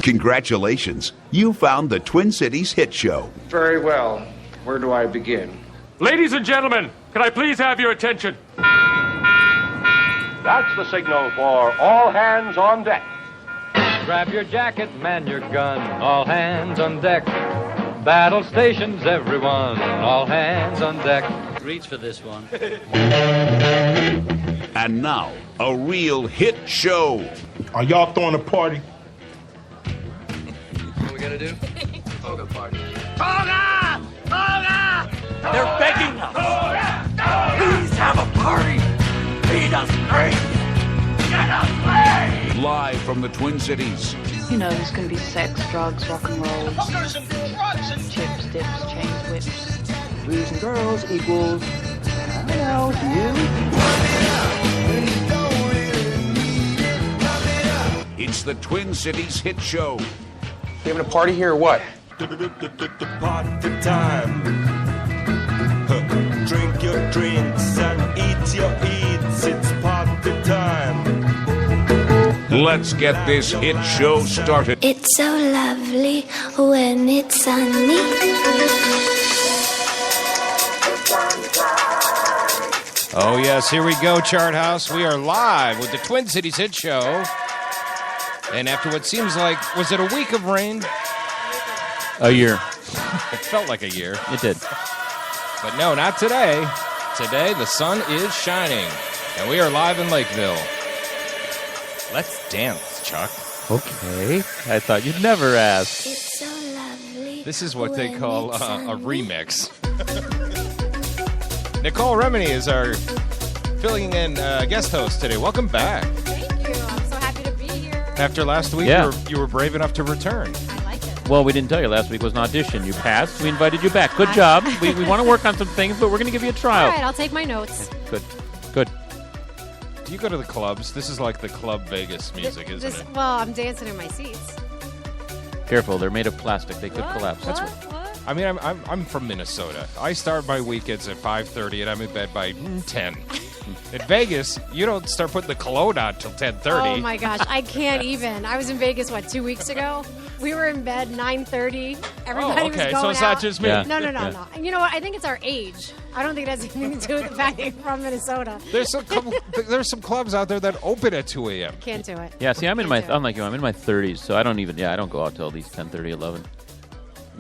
Congratulations. You found the Twin Cities Hit Show. Very well. Where do I begin? Ladies and gentlemen, can I please have your attention? That's the signal for all hands on deck. Grab your jacket, man your gun, all hands on deck. Battle stations, everyone, all hands on deck. Reach for this one. And now, a real hit show. Are y'all throwing a party? What we gotta do? Toga party. Toga! Toga! They're begging us. Please have a party. Feed us free. Get us laid. Live from the Twin Cities. You know, there's going to be sex, drugs, rock and roll. Hookers and drugs and Chips, dips, chains, whips. Boys and girls equals, I don't know, you. It's the Twin Cities Hit Show. You having a party here or what? Party time. Drink your drinks and eat your eats. It's party time. Let's get this hit show started. It's so lovely when it's sunny. Oh, yes, here we go, Chart House. We are live with the Twin Cities Hit Show. And after what seems like, was it a week of rain? A year. It felt like a year. It did. But no, not today. Today, the sun is shining. And we are live in Lakeville. Let's dance, Chuck. Okay. I thought you'd never ask. It's so lovely. This is what they call a remix. Nicole Remini is our filling in guest host today. Welcome back. Thank you. I'm so happy to be here. After last week, Yeah. you were brave enough to return. I like it. Well, we didn't tell you. Last week was an audition. You passed. We invited you back. Good job. We want to work on some things, but we're going to give you a trial. All right, I'll take my notes. Good. Good. Do you go to the clubs? This is like the Club Vegas music, isn't it? Well, I'm dancing in my seats. Careful. They're made of plastic. They could collapse. What? I mean, I'm from Minnesota. I start my weekends at 5:30, and I'm in bed by 10. In Vegas, you don't start putting the cologne on till 10:30. Oh, my gosh. I can't even. I was in Vegas, 2 weeks ago? We were in bed 9:30. Everybody was going out. So it's not just me. Yeah. No. You know what? I think it's our age. I don't think it has anything to do with the fact that you're from Minnesota. There's some clubs out there that open at 2 a.m. Can't do it. Yeah, see, I'm like you. I'm in my 30s, so I don't go out till at least 10:30, 11.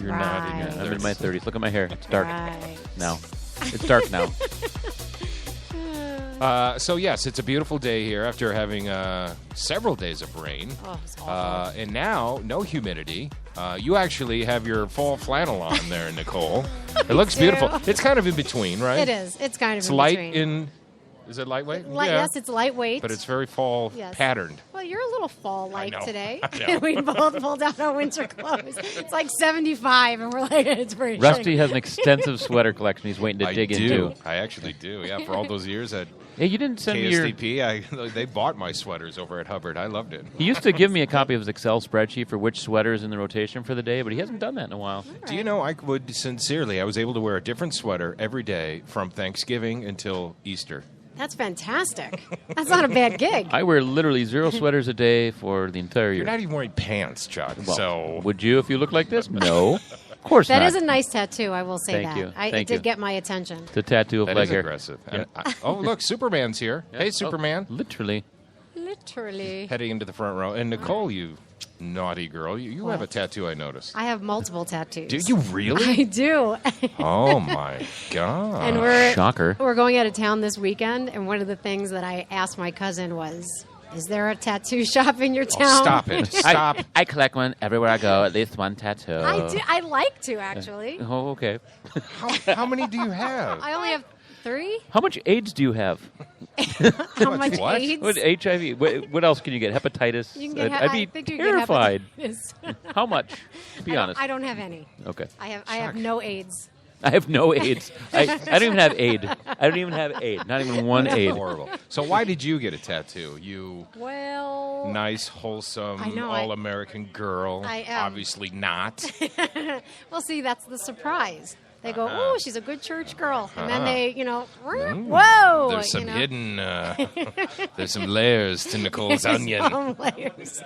You're not in your Right. I'm in my 30s. Look at my hair. It's dark Right. now. It's dark now. So, yes, it's a beautiful day here after having several days of rain. Oh, it's awful. And now, no humidity. You actually have your fall flannel on there, Nicole. It looks beautiful. It's kind of in between, right? It is. It's kind of It's in light between. Is it lightweight? Yes, it's lightweight. But it's very fall patterned. Well, you're a little fall-like I know. today. I know. We both pulled out our winter clothes. It's like 75, and we're like, it's pretty Rusty has an extensive sweater collection he's waiting to dig into. I actually do. Yeah, for all those years at Hey, you didn't send me your... KSTP, they bought my sweaters over at Hubbard. I loved it. He used to give me a copy of his Excel spreadsheet for which sweater is in the rotation for the day, but he hasn't done that in a while. Do you know, I was able to wear a different sweater every day from Thanksgiving until Easter. That's fantastic. That's not a bad gig. I wear literally 0 sweaters a day for the entire year. You're not even wearing pants, Chuck. Well, so would you if you look like this? No. Of course That not. is a nice tattoo, I will say Thank that. you. It Thank did you. get my attention. It's a tattoo of that leg is hair. aggressive. Yeah. And look, Superman's here. Yeah. Hey, Superman. Literally. Literally. Heading into the front row. And Nicole, you naughty girl, you have a tattoo, I noticed. I have multiple tattoos. Do you really? I do. Oh, my God. And Shocker. We're going out of town this weekend, and one of the things that I asked my cousin was, is there a tattoo shop in your town? Oh, stop it. Stop. I collect one everywhere I go, at least one tattoo. I do. I like to, actually. Oh, okay. How many do you have? I only have 3. How much AIDS do you have? How much what? AIDS? What, HIV? What else can you get? Hepatitis? You can get I'd I be think you can terrified. Get hepatitis. How much? Be honest. I don't have any. Okay. I have no AIDS. I have no AIDS. I don't even have AIDS. I don't even have AIDS. Not even one AIDS. Horrible. So why did you get a tattoo? You Well, nice, wholesome, I know, all-American girl. I am. Obviously not. well, see, that's the surprise. They go, "Oh, she's a good church girl," and then they, whoa. There's some hidden. There's some layers to Nicole's onion. Some layers.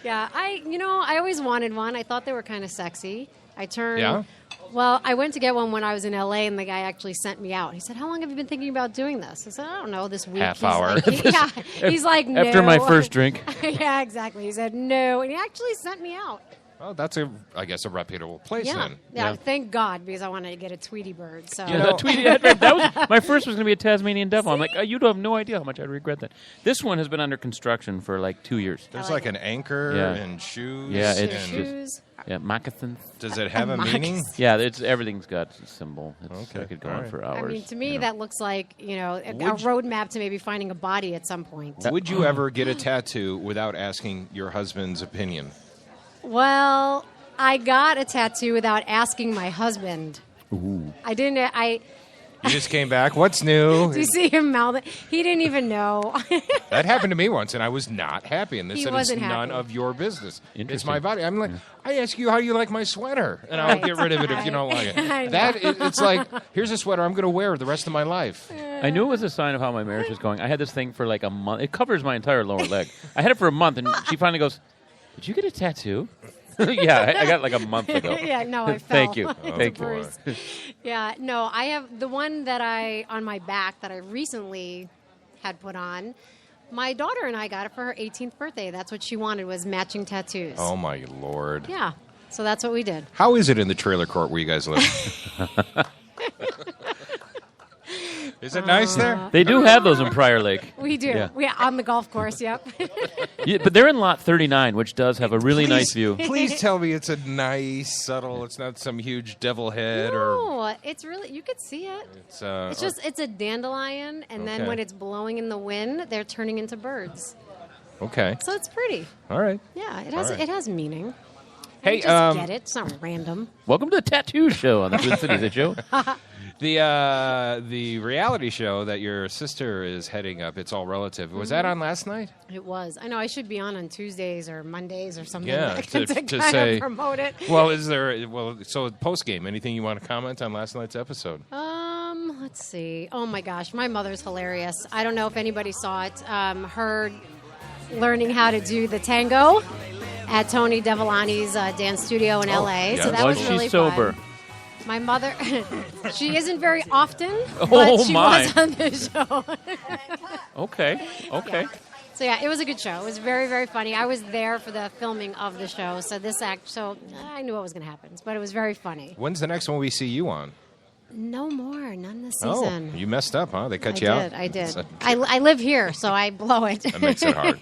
Yeah, I always wanted one. I thought they were kind of sexy. I turned. Yeah. Well, I went to get one when I was in L.A., and the guy actually sent me out. He said, "How long have you been thinking about doing this?" I said, "I don't know, this week." Half hour. He's like, "No." After my first drink. Yeah, exactly. He said, "No," and he actually sent me out. Well, that's I guess a reputable place then. Yeah, thank God, because I wanted to get a Tweety bird. So Tweety. That was my first was going to be a Tasmanian devil. I'm like, you don't have no idea how much I'd regret that. This one has been under construction for like 2 years. There's like an anchor and shoes. Yeah, it's shoes. moccasins. Does it have a meaning? Yeah, everything's got a symbol. I could go on for hours. I mean, to me, that looks like a roadmap to maybe finding a body at some point. Would you ever get a tattoo without asking your husband's opinion? Well, I got a tattoo without asking my husband. Ooh. I didn't. You just came back. What's new? Do you see him mouth it? He didn't even know. That happened to me once, and I was not happy. And they He said wasn't it's none happy. of your business. It's my body. I'm like, I ask you how you like my sweater, and I'll get rid of it if you don't like it. It's like, here's a sweater I'm going to wear the rest of my life. I knew it was a sign of how my marriage was going. I had this thing for like a month. It covers my entire lower leg. I had it for a month, and she finally goes, "Did you get a tattoo?" Yeah, I got it like a month ago. Yeah, no, I fell. Thank you. Thank you. Yeah, no, I have the one that on my back that I recently had put on. My daughter and I got it for her 18th birthday. That's what she wanted, was matching tattoos. Oh, my Lord. Yeah, so that's what we did. How is it in the trailer court where you guys live? Is it nice there? They do have those in Prior Lake. We do. Yeah. We on the golf course, yep. Yeah, but they're in lot 39, which does have a really nice view. Please tell me it's a nice, subtle, it's not some huge devil head or... No, it's really, you could see it. It's a dandelion, and then when it's blowing in the wind, they're turning into birds. Okay. So it's pretty. All right. Yeah, it has meaning. Hey, just get it. It's not random. Welcome to the Tattoo Show on the Twin Cities Show. The reality show that your sister is heading up, It's All Relative, was that on last night? It was. I know I should be on Tuesdays or Mondays or something. Yeah, to to kind say, of promote it. Well, so post game, anything you want to comment on last night's episode? Let's see. Oh my gosh, my mother's hilarious. I don't know if anybody saw it. Her learning how to do the tango at Tony Devolani's dance studio in LA. Yeah. So that was really sober? fun. My mother, she isn't very often, but Oh, she my. was on the show. Okay. Yeah. So yeah, it was a good show. It was very, very funny. I was there for the filming of the show, so I knew what was going to happen, but it was very funny. When's the next one we see you on? No more, none this season. Oh, you messed up, huh? They cut you out? I did. I live here, so I blow it. That makes it hard.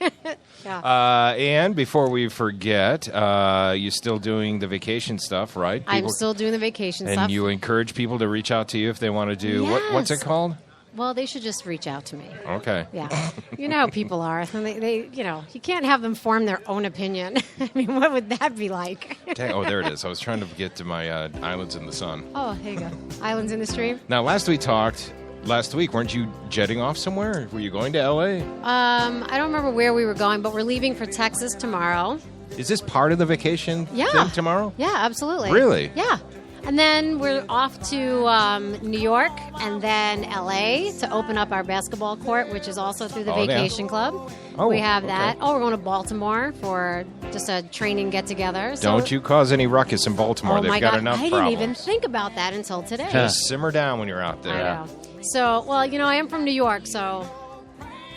Yeah. And before we forget, you're still doing the vacation stuff, right? I'm still doing the vacation stuff. And you encourage people to reach out to you if they want to do, what's it called? Well, they should just reach out to me. Okay. Yeah. You know how people are. They you can't have them form their own opinion. I mean, what would that be like? Oh, there it is. I was trying to get to my Islands in the Sun. Oh, here you go. Islands in the Stream. Now, last week, weren't you jetting off somewhere? Were you going to L.A.? I don't remember where we were going, but we're leaving for Texas tomorrow. Is this part of the vacation thing tomorrow? Yeah, absolutely. Really? Yeah. And then we're off to New York and then L.A. to open up our basketball court, which is also through the Vacation Club. Oh, we have that. okay. Oh, we're going to Baltimore for just a training get-together. Don't you cause any ruckus in Baltimore. Oh, They've my got God. enough I problems. didn't even think about that until today. Just simmer down when you're out there. I know. So, well, I am from New York, so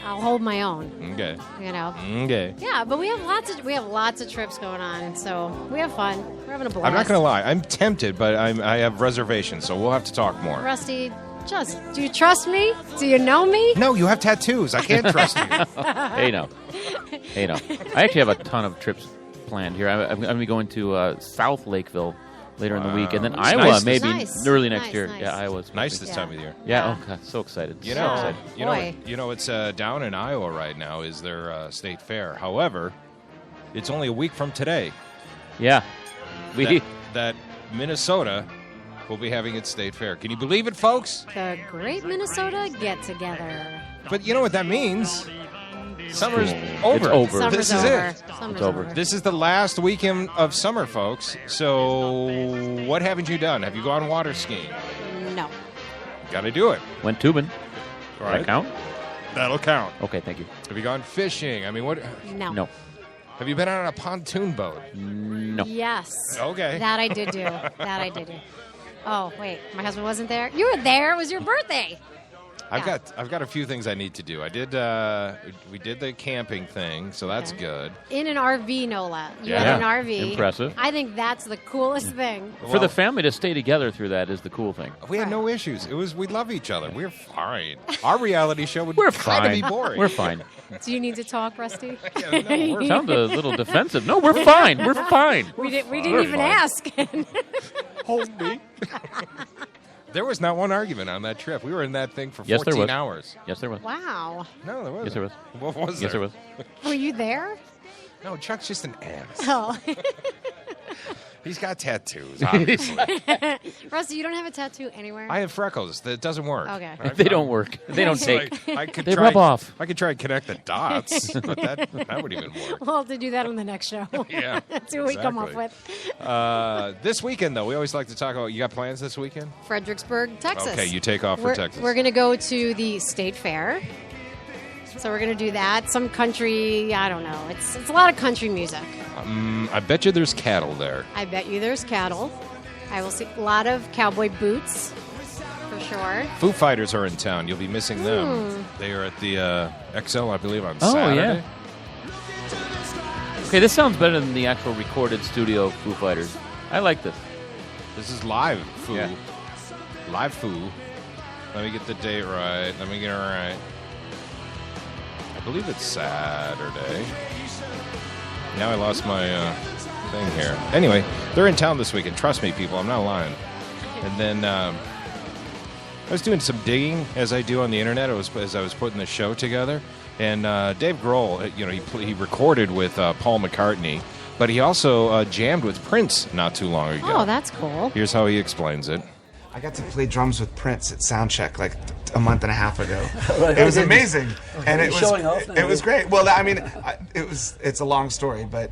I'll hold my own. Okay. Okay. Yeah, but we have lots of trips going on, so we have fun. We're having a blast. I'm not going to lie. I'm tempted, but I have reservations, so we'll have to talk more. Rusty, do you trust me? Do you know me? No, you have tattoos. I can't trust you. Hey, no. I actually have a ton of trips planned here. I'm going to be going to South Lakeville later in the week, and then It's Iowa nice maybe early next year. Nice. Yeah, Iowa's Nice this time of year. Yeah. Oh God, so excited. You So know, excited. you know, it's down in Iowa right now is their state fair. However, it's only a week from today. Yeah, that Minnesota will be having its state fair. Can you believe it, folks? The Great Minnesota Get Together. But you know what that means? Summer's cool. over. It's over. Summer's This is over. it. Summer's It's over. This is the last weekend of summer, folks. So, what haven't you done? Have you gone water skiing? No. Got to do it. Went tubing. All Does that count? That'll count. Okay, thank you. Have you gone fishing? I mean, what? No. No. Have you been on a pontoon boat? No. Yes. Okay. That I did do. Oh, wait. My husband wasn't there? You were there. It was your birthday. I've got a few things I need to do. I did we did the camping thing, so that's good. In an RV, Nola. You Yeah. had an RV. Impressive. I think that's the coolest thing. For the family to stay together through that is the cool thing. We had no issues. We love each other. We're fine. Our reality show would We're kind of fine. be boring. We're fine. Do you need to talk, Rusty? Sound a little defensive. No, we're fine. We're fine. We didn't We're even fine. ask. Hold me. There was not one argument on that trip. We were in that thing for Yes, there 14 was. hours. Yes, there was. Wow. No, there wasn't. Yes, there was. What was Yes, there? there was. Were you there? No, Chuck's just an ass. Oh. He's got tattoos, obviously. Rusty, you don't have a tattoo anywhere? I have freckles. That doesn't work. Okay. They don't work. They don't It's take. like, I could They try, rub off. I could try and connect the dots, but that wouldn't even work. We'll have to do that on the next show. Yeah, That's what we come up exactly. with. This weekend, though, we always like to talk about. You got plans this weekend? Fredericksburg, Texas. Okay, you take off for Texas. We're going to go to the State Fair. So we're going to do that. Some country, I don't know. It's a lot of country music. I bet you there's cattle there. I bet you there's cattle. I will see a lot of cowboy boots, for sure. Foo Fighters are in town. You'll be missing them. They are at the XL, I believe, on Saturday. Yeah. Okay, this sounds better than the actual recorded studio Foo Fighters. I like this. This is live Foo. Yeah. Live Foo. Let me get the date right. Let me get it right. I believe it's Saturday. Now I lost my thing here. Anyway, they're in town this weekend. Trust me, people. I'm not lying. And then I was doing some digging, as I do on the internet, as I was putting the show together. And Dave Grohl, he recorded with Paul McCartney, but he also jammed with Prince not too long ago. Oh, that's cool. Here's how he explains it. I got to play drums with Prince at Soundcheck like a month and a half ago. It was amazing, and it was great. Well, I mean, it's a long story, but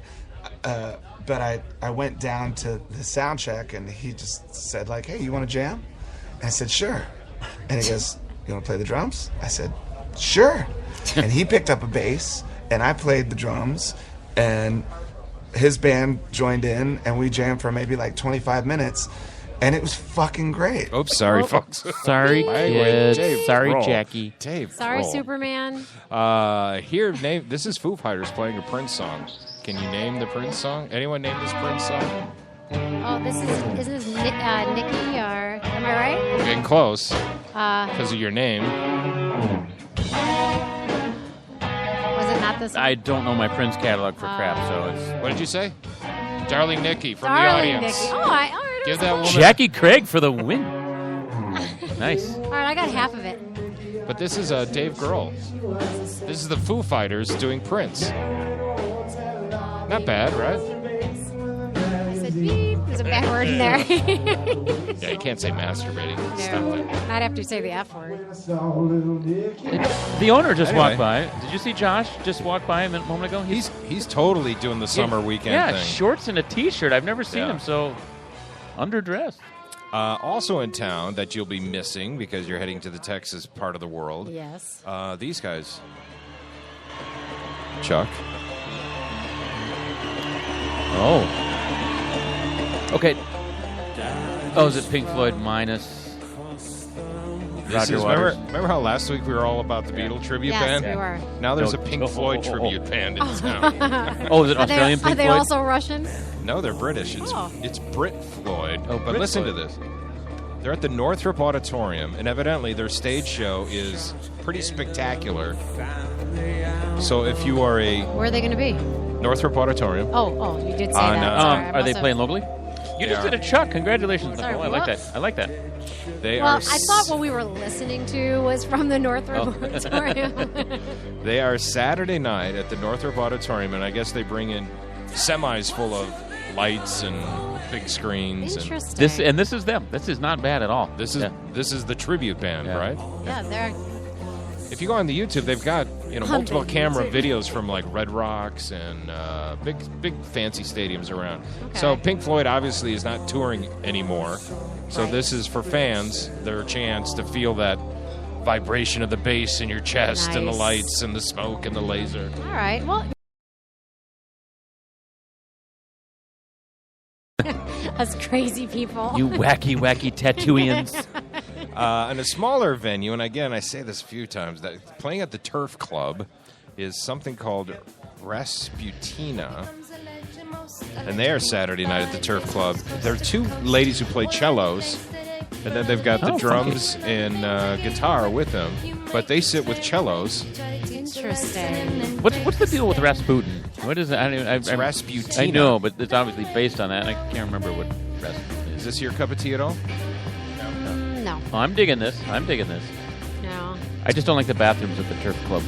I went down to the Soundcheck, and he just said like, "Hey, you want to jam?" And I said, "Sure." And he goes, "You want to play the drums?" I said, "Sure." And he picked up a bass, and I played the drums, and his band joined in, and we jammed for maybe like 25 minutes. And it was fucking great. Oops, sorry, folks. Sorry, kids. Dave Sorry, Grohl. Jackie. Dave Sorry, Grohl. Superman. This is Foo Fighters playing a Prince song. Can you name the Prince song? Anyone name this Prince song? Oh, isn't this Nikki, or am I right? We're getting close because of your name. Was it not this one? I don't know my Prince catalog for crap, so it's... What did you say? Darling Nikki from Darling the audience. Nikki. All right. Give that woman. Jackie Craig for the win. Nice. All right, I got half of it. But this is Dave Grohl. This is the Foo Fighters doing Prince. Not bad, right? I said beep. There's a bad word in there. Yeah, you can't say masturbating. Stop No, it. not after you say the F word. The owner just Anyway. walked by. Did you see Josh just walk by a moment ago? He's totally doing the summer weekend thing. Shorts and a T-shirt. I've never seen Yeah. him so underdressed. Also in town that you'll be missing because you're heading to the Texas part of the world. Yes. These guys. Chuck. Oh. Okay. Oh, is it Pink Floyd minus Roger Waters? Remember how last week we were all about the Beatle tribute Yes, band? we were. Now there's No. a Pink Floyd tribute band in town. Oh, is it Australian Pink Are they Floyd? also Russian? No, they're British. It's Brit Floyd. Oh, but Brit listen Floyd. to this. They're at the Northrop Auditorium, and evidently their stage show is pretty spectacular. So if you are a Where are they going to be? Northrop Auditorium, Oh, you did say On, that. Sorry, I Are they must have- playing locally? You They just are. did a Chuck. Congratulations, Sorry, Nicole. I like what? that. I like that. they Well, are I thought what we were listening to was from the Northrop Auditorium. they are Saturday night at the Northrop Auditorium, and I guess they bring in semis full of lights and big screens. Interesting. This is them. This is not bad at all. This is the tribute band, Yeah. right? Yeah, they're. if you go on the YouTube, they've got multiple On the camera YouTube. videos from like Red Rocks and big fancy stadiums around. Okay. So Pink Floyd obviously is not touring anymore. So Right. this is for fans, their chance to feel that vibration of the bass in your chest and the Nice. lights and the smoke and the laser. All right. Well, us crazy people. You wacky tattooians. In a smaller venue, and again, I say this a few times, that playing at the Turf Club is something called Rasputina. And they are Saturday night at the Turf Club. There are two ladies who play cellos, and then they've got the drums and guitar with them. But they sit with cellos. Interesting. What's the deal with Rasputin? What is it? It's Rasputina. I know, but it's obviously based on that. And I can't remember what Rasputin is. Is this your cup of tea at all? No. Oh, I'm digging this. No. I just don't like the bathrooms at the Turf Club.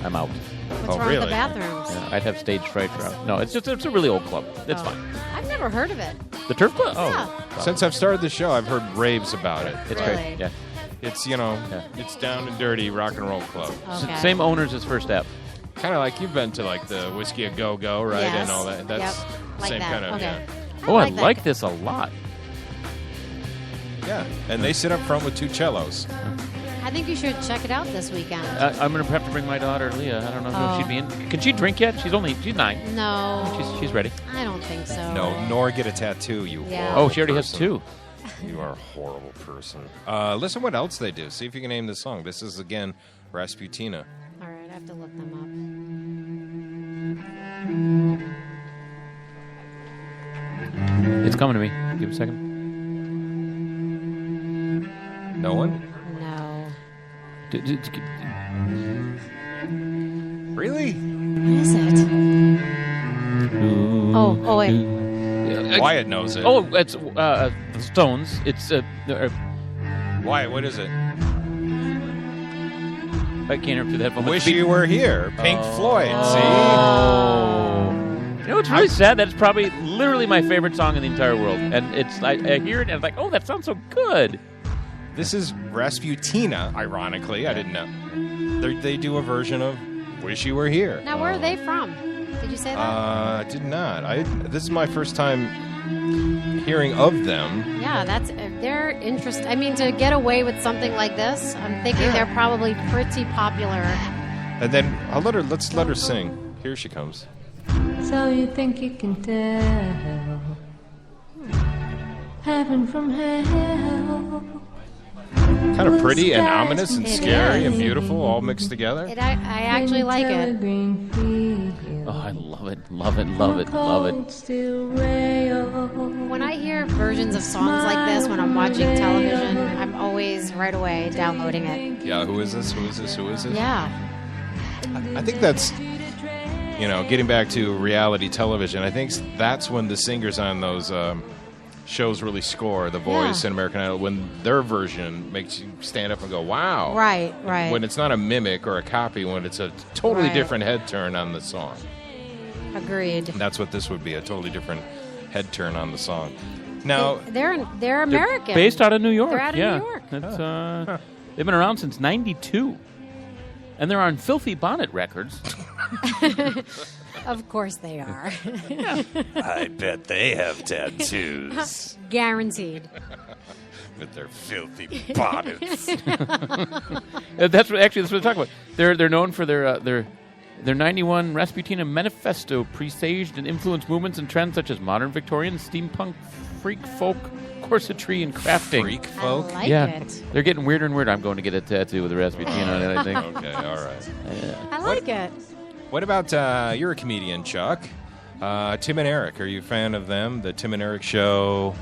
I'm out. What's wrong with the bathrooms? Yeah, I'd have stage fright for out. No, it's a really old club. It's fine. I've never heard of it. The Turf Club? Oh. Yeah. Since I've started the show, I've heard raves about it. It's Really? great. Yeah. It's, it's down and dirty rock and roll club. Okay. Same owners as First Ave. Kind of like you've been to like the Whiskey a Go Go, right? Yes. And all that. That's Yep. the Like same that. kind of, Okay. Oh, I that. like this a lot. yeah. And they sit up front with two cellos. I think you should check it out this weekend. I'm going to have to bring my daughter, Leah. I don't know if Oh. she'd be in. Can she drink yet? She's 9. No. She's ready. I don't think so. No, nor get a tattoo, you Yeah. horrible Oh, she already has person. 2. You are a horrible person. Listen what else they do. See if you can name this song. This is, again, Rasputina. All right, I have to look them It's coming to me. Give it a second. No one? up. No. Really? What is it? Oh, wait. Wyatt knows it. Oh, it's Stones. It's Wyatt, what is it? I can't hear through the headphone. Wish You Were Here. Pink Floyd. You know, it's really sad. That's probably literally my favorite song in the entire world. And it's I hear it and it's like, oh, that sounds so good. This is Rasputina, ironically. I didn't know. They do a version of Wish You Were Here. Now, where are they from? Did you say that? I did not. This is my first time hearing of them. Yeah, they're interesting. I mean, to get away with something like this, I'm thinking they're probably pretty popular. And then let's let her sing. Here she comes. So you think you can tell heaven from hell? Kind of pretty and ominous and It scary is. and beautiful, all mixed together. I actually like it. Oh, I love it, love it, love it, love it. When I hear versions of songs like this when I'm watching television, I'm always right away downloading it. Yeah, who is this? Who is this? Who is this? Yeah. I think that's, getting back to reality television, I think that's when the singers on those shows really score. The Voice and American Idol, when their version makes you stand up and go, wow. Right. When it's not a mimic or a copy, when it's a totally Right. different head turn on the song. Agreed. And that's what this would be, a totally different head turn on the song. Now, They're American. Based out of New York. They're out of yeah. New York. That's, they've been around since 92. And they're on Filthy Bonnet Records. Of course they are. I bet they have tattoos Guaranteed. with their filthy bonnets. That's what they're talking about. They're known for their 91 Rasputina Manifesto presaged and influenced movements and trends such as modern Victorian, steampunk, freak folk, corsetry, and crafting. Freak folk? I like it. They're getting weirder and weirder. I'm going to get a tattoo with a Rasputina on it, I think. Okay, all right. I like it. What about, you're a comedian, Chuck. Tim and Eric, are you a fan of them? The Tim and Eric Show,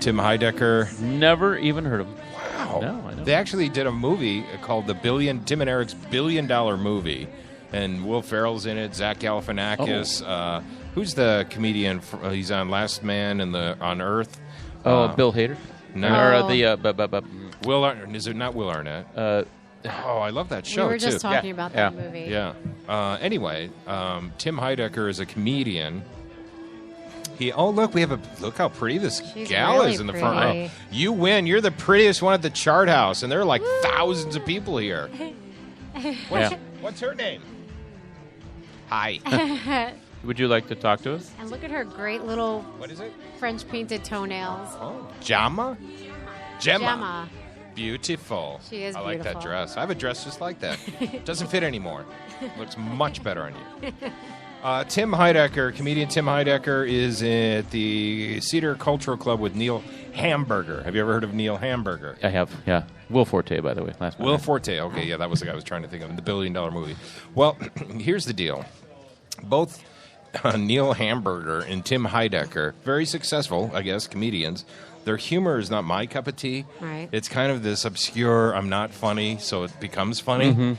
Tim Heidecker? Never even heard of them. Wow. No, I don't. They actually did a movie called Tim and Eric's $1 billion movie. And Will Ferrell's in it, Zach Galifianakis. Who's the comedian? He's on Last Man on Earth. Bill Hader? No. Or Will Arnett. Is it not Will Arnett? I love that show, We were just too. talking about that movie. Yeah. Anyway, Tim Heidecker is a comedian. Look, look how pretty this She's gal really is in the front row. pretty. You win. You're the prettiest one at the chart house, and there are like thousands of people here. What's her name? Hi. Would you like to talk to us? And look at her great little what is it? French painted toenails. Oh, Gemma. Gemma. Beautiful. She is I like that beautiful. dress. I have a dress just like that. Doesn't fit anymore. Looks much better on you. Tim Heidecker, comedian Tim Heidecker, is at the Cedar Cultural Club with Neil Hamburger. Have you ever heard of Neil Hamburger? I have, yeah. Will Forte, by the way. Will Forte. Okay, yeah, that was the guy I was trying to think of in the $1 billion movie. Well, here's the deal. Both Neil Hamburger and Tim Heidecker, very successful, I guess, comedians. Their humor is not my cup of tea. Right. It's kind of this obscure, I'm not funny, so it becomes funny. Mm-hmm.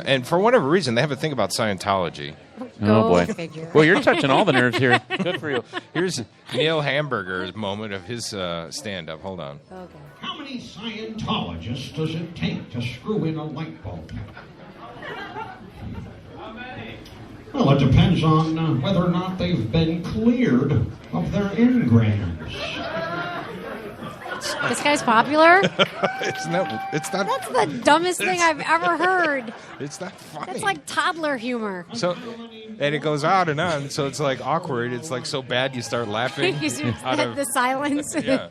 And for whatever reason, they have a thing about Scientology. Oh, boy. Figure. Well, you're touching all the nerves here. Good for you. Here's Neil Hamburger's moment of his stand-up. Hold on. Okay. How many Scientologists does it take to screw in a light bulb? Well, it depends on whether or not they've been cleared of their engrams. This guy's popular? It's not. That's the dumbest thing I've ever heard. It's not funny. That's like toddler humor. So, and it goes on and on. So it's like awkward. It's like so bad you start laughing. You out of the silence. Yeah.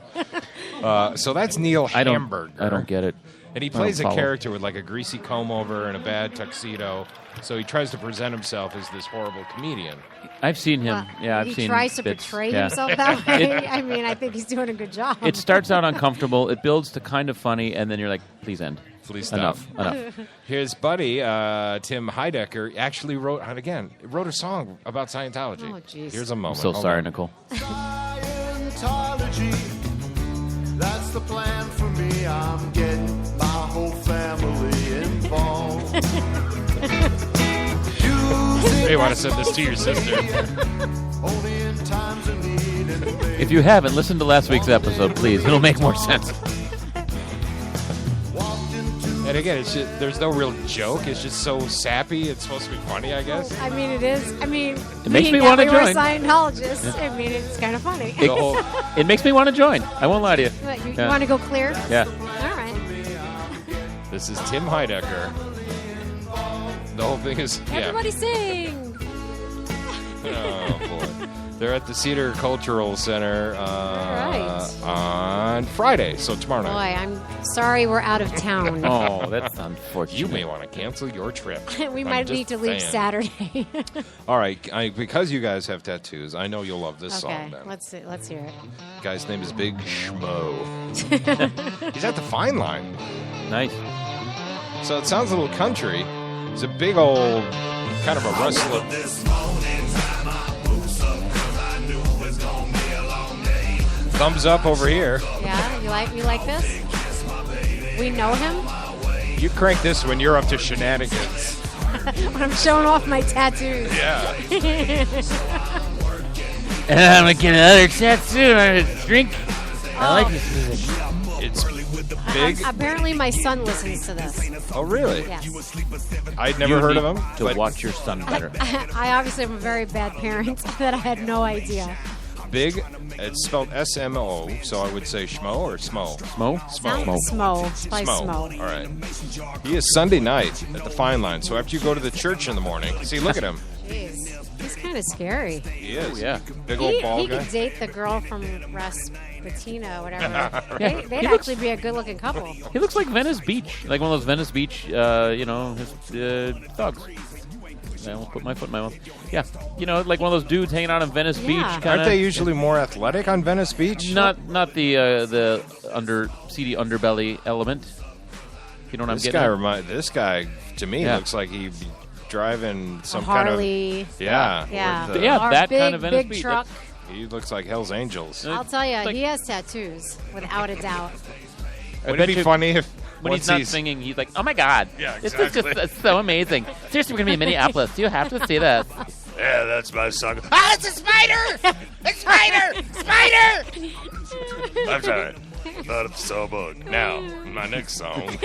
So that's Neil Hamburger. I don't get it. And he I don't plays a follow. character with like a greasy comb over and a bad tuxedo. So he tries to present himself as this horrible comedian. I've seen him. Yeah, I've he seen tries to bits. portray Yeah. himself that way. I mean, I think he's doing a good job. It starts out uncomfortable. It builds to kind of funny, and then you're like, please end. Please stop. Enough. His buddy, Tim Heidecker, actually wrote a song about Scientology. Oh, jeez. Here's a moment. I'm so Hold sorry, on. Nicole. Scientology, that's the plan for me. I'm getting my whole family involved. You may want to send this to your sister. Only in times of need and If you haven't, listen to last week's episode, please. It'll make more sense. And again, it's just, there's no real joke. It's just so sappy. It's supposed to be funny, I guess. I mean, it is. I mean, It makes me being wanna that we were join. Scientologists. I mean, it's kind of funny. It makes me want to join. I won't lie to you. What, you Yeah. want to go clear? Yeah. All right. This is Tim Heidecker. The whole thing is, yeah. Everybody sing. Oh, boy. They're at the Cedar Cultural Center on Friday, so tomorrow Boy, night. I'm sorry we're out of town. Oh, that's unfortunate. You may want to cancel your trip. We I'm might just need to leave saying. Saturday. All right, because you guys have tattoos, I know you'll love this Okay, song then. let's hear it. Guy's name is Big Schmo. He's at the Fine Line. Nice. So it sounds a little country. He's a big old kind of a wrestler. Thumbs up over here. Yeah, you like this? We know him. You crank this when you're up to shenanigans. When I'm showing off my tattoos. Yeah. And I'm going to get another tattoo. I'm going to drink. I like this music. It's big. Apparently, my son listens to this. Oh, really? Yes. I'd never heard of him. To watch your son better. I obviously am a very bad parent that I had no idea. Big. It's spelled S-M-O, so I would say Schmo or Smo? Smo? Smo. Probably Smo. All right. He is Sunday night at the Fine Line. So after you go to the church in the morning, see, look at him. Jeez. He's kind of scary. He is. Oh, yeah. Big old bald He guy. could date the girl from Rasputina, whatever. Yeah. They'd He actually be a good-looking couple. He looks like Venice Beach. Like one of those Venice Beach, his dogs. I almost put my foot in my mouth. Yeah. Like one of those dudes hanging out on Venice Beach. Kinda. Aren't they usually more athletic on Venice Beach? Not the seedy underbelly element. You know what I'm getting at? This guy, to me, Yeah. looks like he'd be driving some Harley. kind of... Yeah. Yeah. with, Yeah, Our that big, kind of Venice big Beach. truck. He looks like Hell's Angels. I'll tell you, he has tattoos, without a doubt. Wouldn't it be funny if... When once he's not singing, he's like, "Oh my God, Yeah, this exactly. is just so amazing! Seriously, we're gonna be in Minneapolis. You have to see this." Yeah, that's my song. Ah, it's a spider! A spider! Spider! I'm sorry. Not a sawbug. Now, my next song.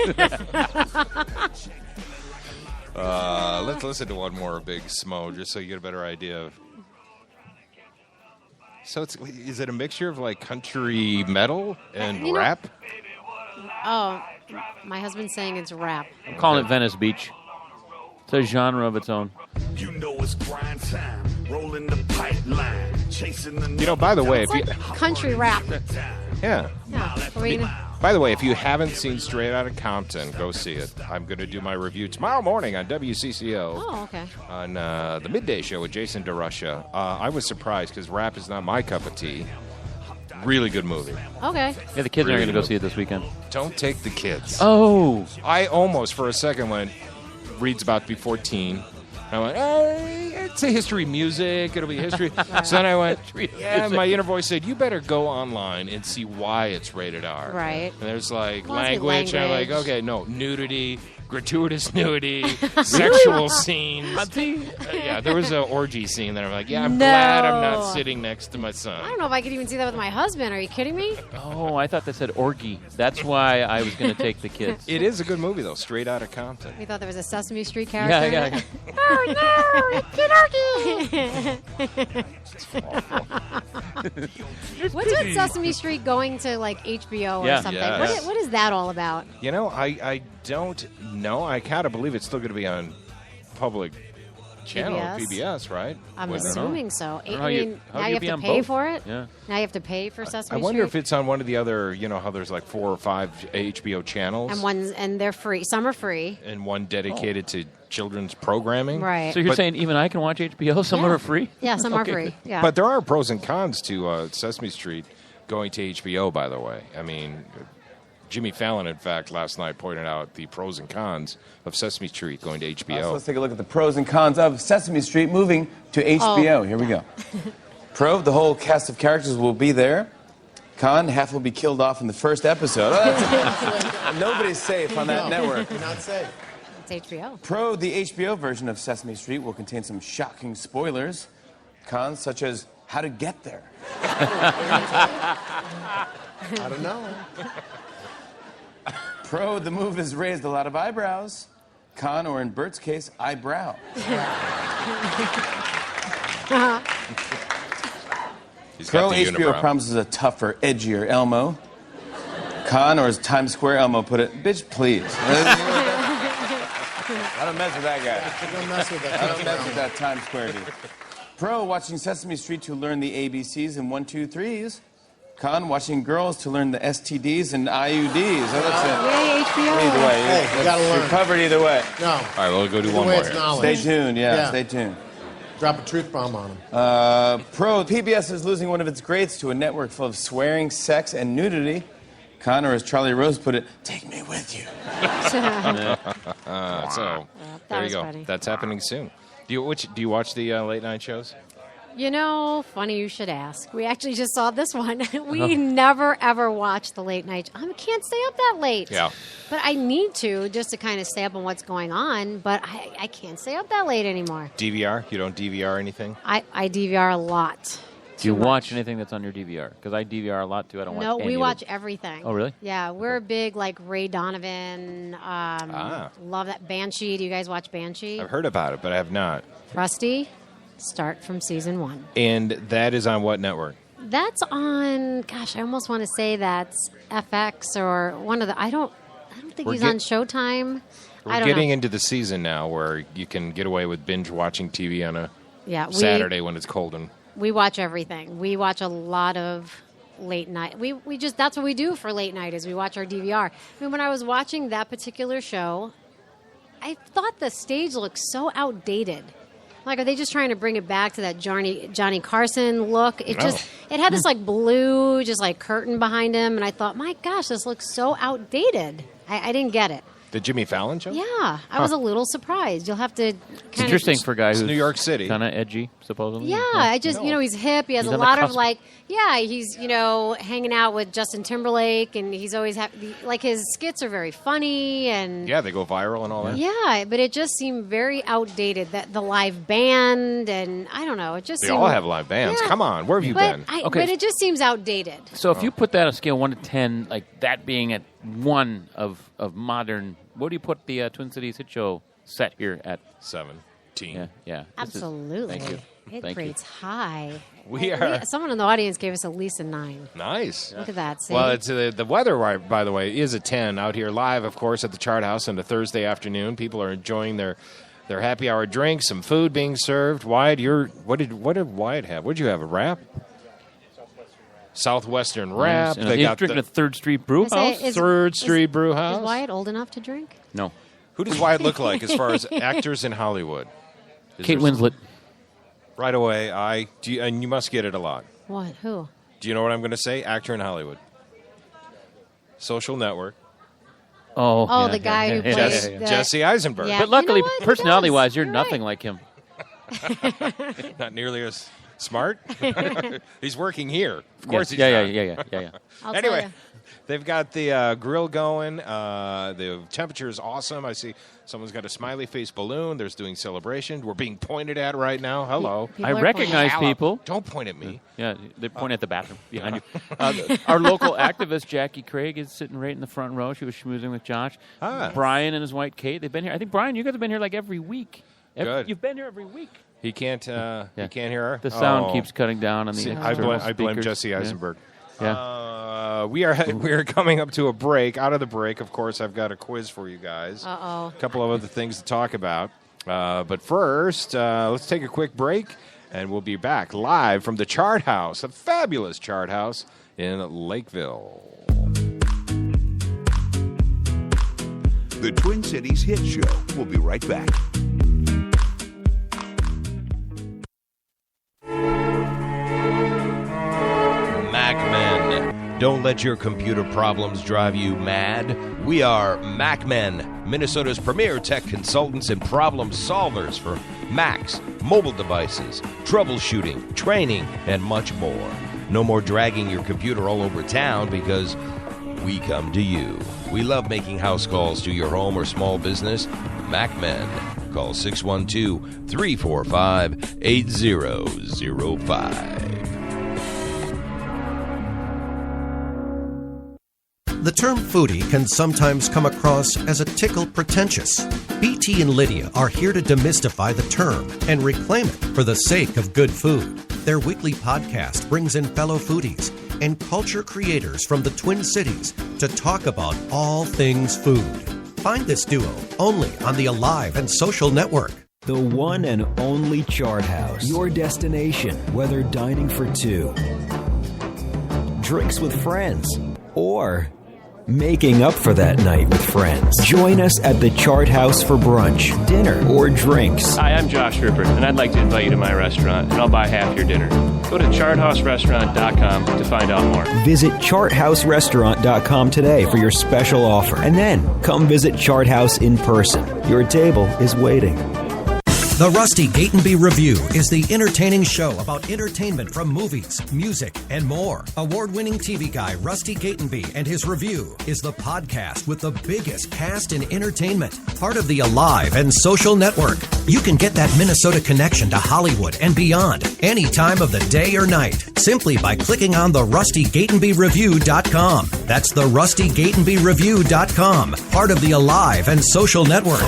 Let's listen to one more Big Smo, just so you get a better idea of. So is it a mixture of like country metal and rap? Oh, My husband's saying it's rap. I'm calling it Venice Beach. It's a genre of its own. You know it's grind time, rolling the pipeline, chasing the. You know, by the way, It's like country rap. Yeah. I mean, By the way, if you haven't seen Straight Outta Compton, go see it. I'm going to do my review tomorrow morning on WCCO. Oh, okay. On the midday show with Jason DeRusha. I was surprised because rap is not my cup of tea. Really good movie. Okay. Yeah, the kids are going to go see it this weekend. Don't take the kids. Oh. I almost, for a second, went, Reed's about to be 14. I went, it's a history music. It'll be history. So then I went, yeah, my inner voice said, you better go online and see why it's rated R. Right. And there's like Well, it's language. And I'm like, language. okay, no, nudity, gratuitous nudity, sexual scenes. Yeah, there was an orgy scene that I'm like, yeah, I'm glad I'm not sitting next to my I son. don't know if I could even see that with my husband. Are you kidding me? Oh, I thought that said orgy. That's why I was going to take the kids. It is a good movie, though, Straight Outta Compton. We thought there was a Sesame Street character. Yeah, in yeah. it. Oh no, it's What's with Sesame Street going to like HBO or something? Yes. What is that all about? You know, I don't know. I kind of believe it's still going to be on public channel, PBS, right? I'm Wouldn't assuming know. so. I How you- mean, how now you you have be to on pay both? for it. Yeah. Now you have to pay for Sesame I wonder Street. if it's on one of the other, you know, how there's like 4 or 5 HBO channels. and they're free. Some are free. And one dedicated to children's programming. Right. So you're saying even I can watch HBO? Some are free? Yeah, some are Okay. free. Yeah. But there are pros and cons to Sesame Street going to HBO, by the way. I mean, Jimmy Fallon, in fact, last night pointed out the pros and cons of Sesame Street going to HBO. So let's take a look at the pros and cons of Sesame Street moving to HBO. Oh. Here we go. Pro, the whole cast of characters will be there. Con, half will be killed off in the first episode. Nobody's safe on that network. You're not safe. It's HBO. Pro, the HBO version of Sesame Street will contain some shocking spoilers. Cons, such as how to get there. I don't know. Pro, the move has raised a lot of eyebrows. Con, or in Bert's case, eyebrow. He's Pro, got the HBO unibrow. promises a tougher, edgier Elmo. Con, or as Times Square Elmo put it, bitch, please. I don't mess with that guy. Don't mess with that. I don't mess with that Times Square dude. Pro, watching Sesame Street to learn the ABCs and 1, 2, 3s. Con, watching girls to learn the STDs and IUDs. Oh, that's it. Yay, HBO. Either way. Hey, you gotta learn. You're covered either way. No. All right, we'll go do Either one way, more. it's here. knowledge. Stay tuned, yeah, stay tuned. Drop a truth bomb on them. Pro, PBS is losing one of its greats to a network full of swearing, sex, and nudity. Con, or as Charlie Rose put it, take me with you. So there you was go. funny. That's happening soon. Do you watch the late night shows? You know, funny you should ask. We actually just saw this one. We never, ever watch the late night. I can't stay up that late. Yeah. But I need to just to kind of stay up on what's going on. But I can't stay up that late anymore. DVR? You don't DVR anything? I DVR a lot. Do you watch anything that's on your DVR? Because I DVR a lot, too. I don't watch No, any we of watch it. everything. Oh, really? Yeah, we're big, like, Ray Donovan. Love that. Banshee. Do you guys watch Banshee? I've heard about it, but I have not. Rusty, start from season 1. And that is on what network? That's on, gosh, I almost want to say that's FX or one of the, I don't think We're he's on Showtime. I We're don't getting know. into the season now where you can get away with binge watching TV on a Saturday when it's cold and We watch everything. We watch a lot of late night. We just, that's what we do for late night is we watch our DVR. I mean, when I was watching that particular show, I thought the stage looked so outdated. Like, are they just trying to bring it back to that Johnny Carson look? It had this like blue, just like curtain behind him, and I thought, my gosh, this looks so outdated. I didn't get it. the Jimmy Fallon show? Yeah, I was a little surprised. You'll have to. It's interesting for a guy who's New York City, kind of edgy, supposedly. Yeah, I just he's hip. He has He's a on the lot of cusp. he's hanging out with Justin Timberlake, and he's always like his skits are very funny and Yeah, they go viral and all that. yeah, but it just seemed very outdated. That the live band and I don't know, it just They seemed, all have live bands. Yeah. Come on, where have you been? But it just seems outdated. So if you put that on a scale 1 to 10, like that being at 1 of modern, what do you put the Twin Cities hit show set here at? 7. team. Yeah. Absolutely. Thank you. It rates high. We are. Someone in the audience gave us at least a 9. Nice. Look at that. See? Well, it's the weather, by the way, is a 10 out here live, of course, at the Chart House on a Thursday afternoon. People are enjoying their happy hour drinks, some food being served. Wyatt, what did Wyatt have? What did you have? A wrap? Southwestern wrap. Nice. He's drinking a 3rd Street Brew House. 3rd Street Brew House. Is Wyatt old enough to drink? No. Who does Wyatt look like as far as actors in Hollywood? Kate Winslet. Right away, and you must get it a lot. What? Who? Do you know what I'm going to say? Actor in Hollywood. Social Network. Oh, the guy who played Jesse Eisenberg. Yeah. But luckily, You know what? personality-wise, you're You're nothing like him. Not nearly as smart. He's working here. Of course he's yeah, not. Yeah. Anyway, they've got the grill going. The temperature is awesome. I see someone's got a smiley face balloon. There's doing celebration. We're being pointed at right now. Hello. I recognize people. Don't point at me. Yeah, they point at the bathroom behind you. Our local activist, Jackie Craig, is sitting right in the front row. She was schmoozing with Josh. Brian and his wife, Kate, they've been here. I think, Brian, you guys have been here like every week. Good. You've been here every week. He can't hear her? The sound keeps cutting down on the I blame Jesse Eisenberg. Yeah. We are coming up to a break. Out of the break, of course, I've got a quiz for you guys. Uh-oh. A couple of other things to talk about. But first, let's take a quick break, and we'll be back live from the Chart House, a fabulous Chart House in Lakeville. The Twin Cities Hit Show. We'll be right back. MacMen. Don't let your computer problems drive you mad. We are MacMen, Minnesota's premier tech consultants and problem solvers for Macs, mobile devices, troubleshooting, training, and much more. No more dragging your computer all over town because we come to you. We love making house calls to your home or small business. MacMen. Call 612-345-8005. The term foodie can sometimes come across as a tickle pretentious. BT and Lydia are here to demystify the term and reclaim it for the sake of good food. Their weekly podcast brings in fellow foodies and culture creators from the Twin Cities to talk about all things food. Find this duo only on the Alive and Social Network. The one and only Chart House. Your destination, whether dining for two, drinks with friends, or making up for that night with friends. Join us at the Chart House for brunch, dinner, or drinks. Hi, I'm Josh Rupert, and I'd like to invite you to my restaurant, and I'll buy half your dinner. Go to charthouserestaurant.com to find out more. Visit charthouserestaurant.com today for your special offer, and then come visit Chart House in person. Your table is waiting. The Rusty Gatenby Review is the entertaining show about entertainment from movies, music, and more. Award-winning TV guy Rusty Gatenby and his review is the podcast with the biggest cast in entertainment. Part of the Alive and Social Network. You can get that Minnesota connection to Hollywood and beyond any time of the day or night simply by clicking on the RustyGatenbyReview.com. That's the RustyGatenbyReview.com. Part of the Alive and Social Network.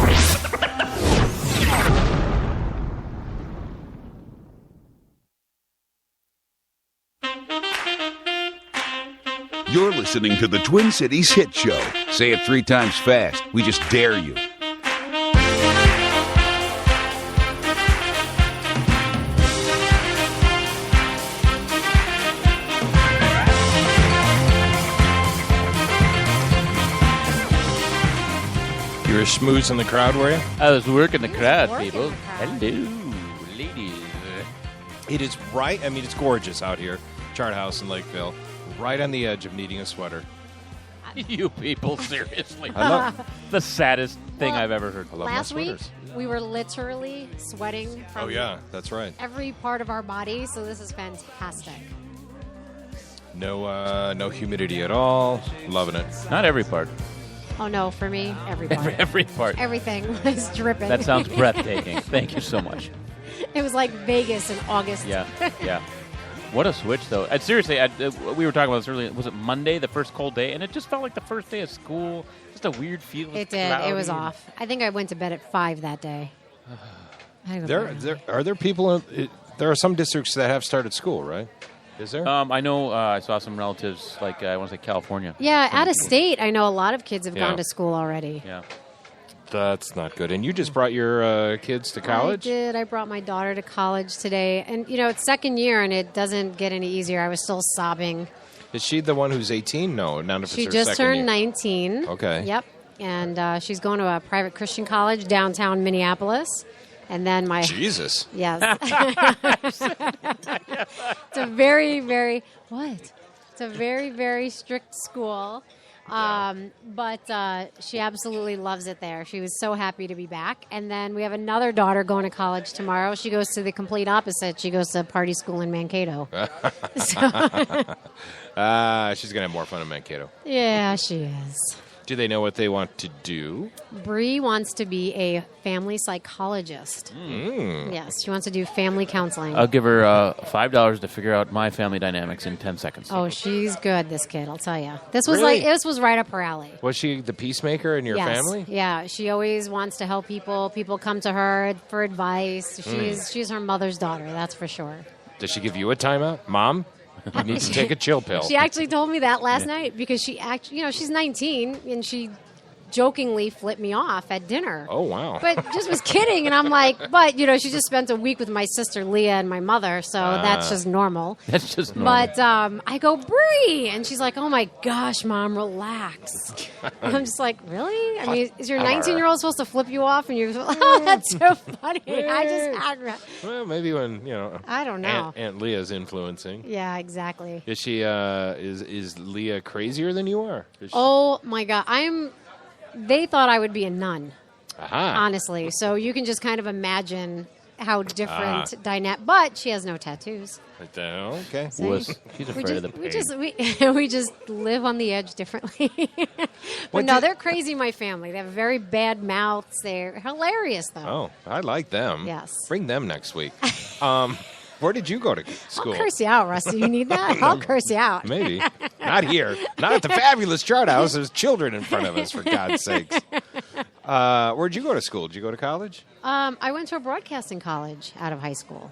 You're listening to the Twin Cities Hit Show. Say it 3 times fast. We just dare you. You were schmoozing the crowd, were you? I was working the crowd, people. Hello, ladies. It is right. I mean, it's gorgeous out here. Chart House in Lakeville. Right on the edge of needing a sweater. You people, seriously. I love the saddest thing I've ever heard. I love Last my week, sweaters. we were literally sweating from Oh, yeah, that's right. every part of our body, so this is fantastic. No humidity at all. Loving it. Not every part. Oh, no, for me, every part. Every part. Everything was dripping. That sounds breathtaking. Thank you so much. It was like Vegas in August. Yeah. What a switch, though. Seriously, we were talking about this earlier. Was it Monday, the first cold day? And it just felt like the first day of school. Just a weird feeling. It did. It was off. I think I went to bed at 5 that day. Are there people? There are some districts that have started school, right? Is there? I know. I saw some relatives, like I want to say California. Yeah, out of state, I know a lot of kids have gone to school already. Yeah. That's not good. And you just brought your kids to college? I did. I brought my daughter to college today. And, it's second year, and it doesn't get any easier. I was still sobbing. Is she the one who's 18? No, not if it's She her just second turned year. 19. Okay. Yep. And she's going to a private Christian college downtown Minneapolis. And then my... Jesus. Yes. It's a very, very... What? It's a very, very strict school. But she absolutely loves it there. She was so happy to be back. And then we have another daughter going to college tomorrow. She goes to the complete opposite. She goes to party school in Mankato. She's going to have more fun in Mankato. Yeah, she is. Do they know what they want to do? Bree wants to be a family psychologist. Yes, she wants to do family counseling. I'll give her $5 to figure out my family dynamics in 10 seconds. Oh, she's good, this kid, I'll tell you. This was Really? this was right up her alley. Was she the peacemaker in your Yes. family? Yeah, she always wants to help people. People come to her for advice. She's her mother's daughter, that's for sure. Does she give you a timeout? Mom, you need to take a chill pill. She actually told me that last night because she actually, she's 19 and she jokingly flipped me off at dinner. Oh, wow. But just was kidding. And I'm like, but, she just spent a week with my sister Leah and my mother, so that's just normal. That's just normal. But I go, Bree! And she's like, oh my gosh, Mom, relax. And I'm just like, really? I mean, is your 19-year-old supposed to flip you off? And you're oh, that's so funny. I just had... Well, maybe when, I don't know. Aunt Leah's influencing. Yeah, exactly. Is she, is Leah crazier than you are? Oh my God. They thought I would be a nun, Aha. honestly. So you can just kind of imagine how different dynamic. But she has no tattoos. Okay. She's afraid of the pain. We just live on the edge differently. But they're crazy, my family. They have very bad mouths. They're hilarious, though. Oh, I like them. Yes. Bring them next week. Where did you go to school? I'll curse you out, Rusty. You need that? I'll curse you out. Maybe. Not here. Not at the fabulous Chart House. There's children in front of us, for God's sakes. Where'd you go to school? Did you go to college? I went to a broadcasting college out of high school.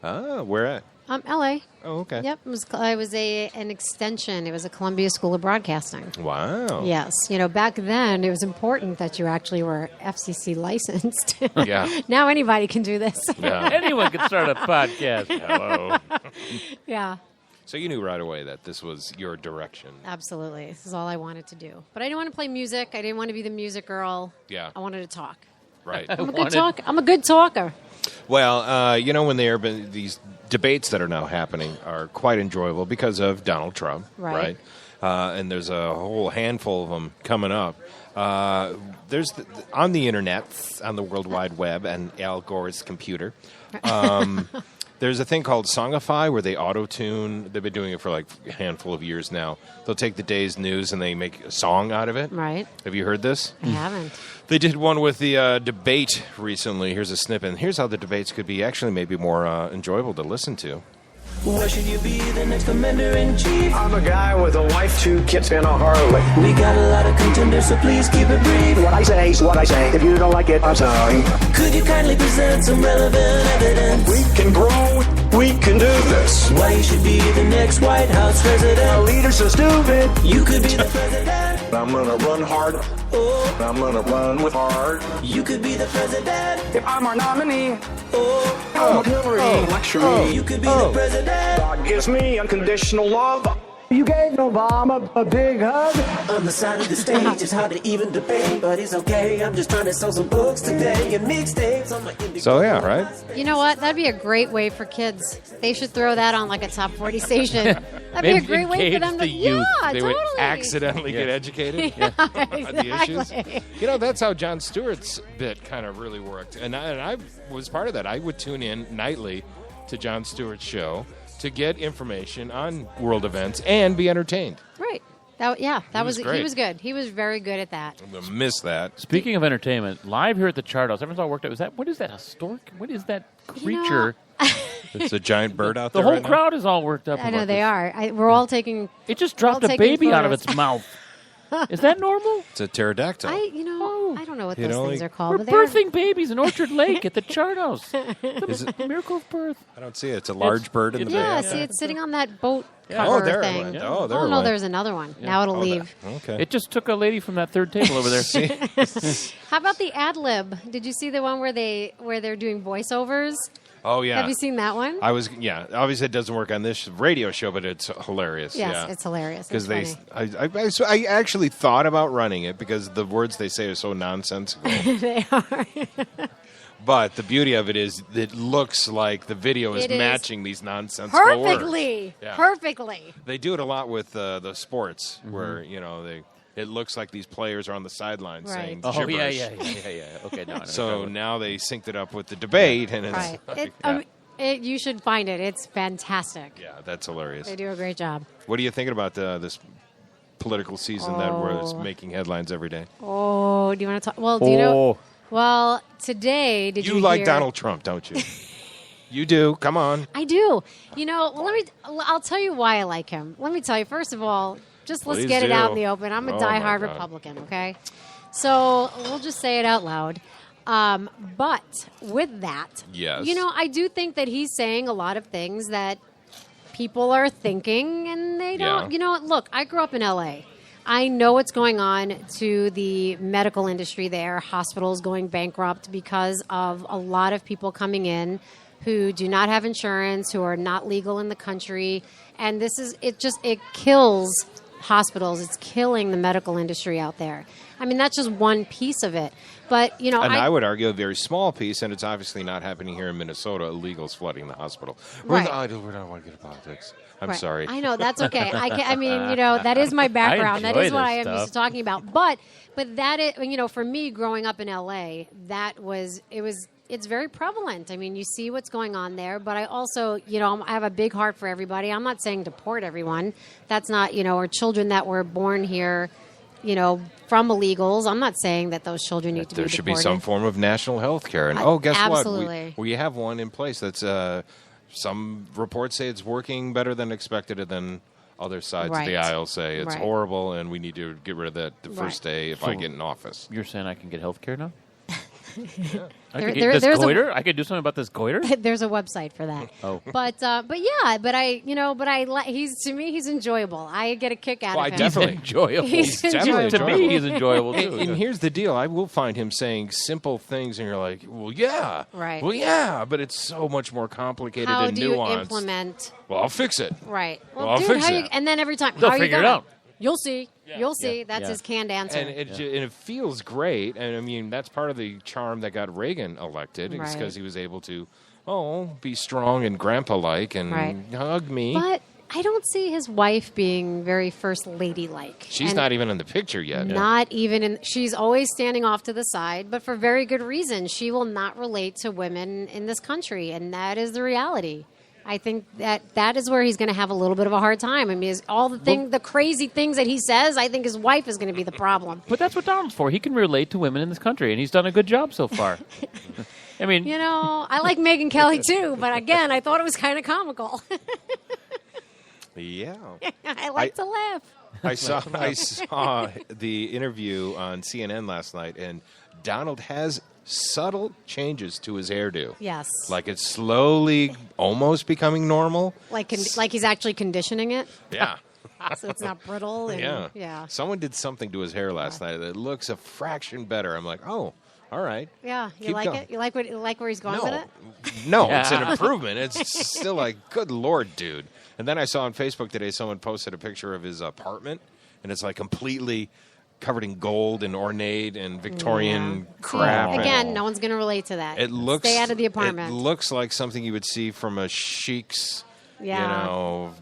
Oh, where at? L.A. Oh, okay. Yep. I was an extension. It was a Columbia School of Broadcasting. Wow. Yes. Back then, it was important that you actually were FCC licensed. Yeah. Now anybody can do this. Yeah. Anyone can start a podcast. Hello. Yeah. So you knew right away that this was your direction. Absolutely. This is all I wanted to do. But I didn't want to play music. I didn't want to be the music girl. Yeah. I wanted to talk. Right. I'm a good talker. Well, when there have been these debates that are now happening are quite enjoyable because of Donald Trump, right? And there's a whole handful of them coming up. There's on the internet, on the World Wide Web, and Al Gore's computer. There's a thing called Songify where they auto-tune. They've been doing it for like a handful of years now. They'll take the day's news and they make a song out of it. Right. Have you heard this? I haven't. They did one with the debate recently. Here's a snippet. And here's how the debates could be actually maybe more enjoyable to listen to. Why should you be the next commander-in-chief? I'm a guy with a wife, 2 kids, and a Harley. We got a lot of contenders, so please keep it brief. What I say is what I say. If you don't like it, I'm sorry. Could you kindly present some relevant evidence? We can grow, we can do this. Why you should be the next White House president? Our leaders are stupid. You could be the president. I'm gonna run hard. Oh. I'm gonna run with heart. You could be the president. If I'm our nominee. Oh. I'm Hillary. Lecture me. You could be the president. God gives me unconditional love. You gave Obama a big hug. On the side of the stage, it's hard to even debate, but it's okay. I'm just trying to sell some books today and mixtapes on my indie. So yeah, right? You know what? That'd be a great way for kids. They should throw that on like a top 40 station. That'd be a great way for them to. Youth. Yeah, they totally. would accidentally get educated Yeah, on the issues. exactly. That's how Jon Stewart's bit kind of really worked, and I was part of that. I would tune in nightly to Jon Stewart's show to get information on world events and be entertained. Right. He was good. He was very good at that. I'm gonna miss that. Speaking of entertainment, live here at the Chart House, everyone's all worked out. What is that? A stork? What is that creature? It's a giant bird out the there. whole right crowd is all worked up. I know about they this. are. We're all taking. It just dropped a baby out of its mouth. Is that normal? It's a pterodactyl. Oh, too. I don't know what It those only- things are called. We're but they're birthing babies in Orchard Lake at the Chart House. Is it? Miracle of birth. I don't see it. It's a large bird in the bay. Yeah, out see, there. it's sitting on that boat Yeah. cover Oh, there it thing. went. Oh, there it no, went. there's another one. Now it'll leave. Okay. It just took a lady from that third table over there. How about the ad lib? Did you see the one where they're doing voiceovers? Oh, yeah. Have you seen that one? Obviously it doesn't work on this radio show, but it's hilarious. Yes, yeah. it's hilarious. Because It's I actually thought about running it because the words they say are so nonsensical. They are. But the beauty of it is it looks like the video is It is matching these nonsensical words. Perfectly. Yeah. Perfectly. They do it a lot with the sports where, it looks like these players are on the sidelines Right. saying Oh, gibberish. yeah. Okay, no. I know So what now they synced it up with the debate, and it's Right. like, You should find it. It's fantastic. yeah, that's hilarious. They do a great job. What are you thinking about this political season that was Oh. making headlines every day? Oh, do you want to talk? Well, do you know? Well, today, did you like hear- Donald Trump, don't you? You do. Come on. I do. I'll tell you why I like him. Let me tell you, first of all, let's Please get it out in do. the open. I'm a Oh, my diehard God. Republican, okay? So we'll just say it out loud. But with that, Yes. I do think that he's saying a lot of things that people are thinking, and they don't. Yeah. Look, I grew up in L.A. I know what's going on to the medical industry there. Hospitals going bankrupt because of a lot of people coming in who do not have insurance, who are not legal in the country, and it kills hospitals. It's killing the medical industry out there. I mean, that's just one piece of it. But, And I would argue a very small piece, and it's obviously not happening here in Minnesota, illegals flooding the hospital. We're Right. I don't want to get into politics. I'm Right. sorry. I know, that's okay. That is my background. That is what I am used to talking about. But that is, for me growing up in LA, it's very prevalent. I mean, you see what's going on there, but I also, I have a big heart for everybody. I'm not saying deport everyone. That's not, or children that were born here, from illegals. I'm not saying that those children need to be There deported. should be some form of national health care. And guess absolutely. what? We have one in place that's some reports say it's working better than expected, and then other sides of the Right. aisle say it's Right. horrible and we need to get rid of that the first Right. day if I get in office. You're saying I can get health care now? I There- could there- get this there's a- goiter? I could do something about this goiter? There's a website for that. Oh. But to me, he's enjoyable. I get a kick out Well, of him. definitely enjoyable. He's definitely enjoyable. To me, he's enjoyable too. And here's the deal. I will find him saying simple things, and you're like, well, yeah. Right. Well, yeah, but it's so much more complicated How and do you nuanced. implement? Well, I'll fix it. Right. Well, I'll dude, fix how it. you, and then every time, They'll how are you figure it gonna? out. You'll see. You'll see. That's Yeah. his canned answer. And and it feels great. And I mean, that's part of the charm that got Reagan elected, is Right. because he was able to, be strong and grandpa-like and Right. hug me. But I don't see his wife being very first lady-like. She's And not even in the picture yet. Not even in. She's always standing off to the side, but for very good reason. She will not relate to women in this country, and that is the reality. I think that is where he's going to have a little bit of a hard time. I mean, the crazy things that he says, I think his wife is going to be the problem. But that's what Donald's for. He can relate to women in this country, and he's done a good job so far. I mean, I like Megyn Kelly too, but again, I thought it was kind of comical. Yeah. I like to laugh. I saw the interview on CNN last night, and Donald has subtle changes to his hairdo. Yes. Like it's slowly almost becoming normal. Like he's actually conditioning it. Yeah. So it's not brittle. And, yeah. Someone did something to his hair last night that looks a fraction better. I'm like, oh, all right. Yeah. You Keep like going. it? You like where he's going with it? No, it's an improvement. It's still like, good Lord, dude. And then I saw on Facebook today someone posted a picture of his apartment, and it's like completely covered in gold and ornate and Victorian crap. See, again, no one's going to relate to that. It looks, Stay out of the apartment. It looks like something you would see from a chic's, castle.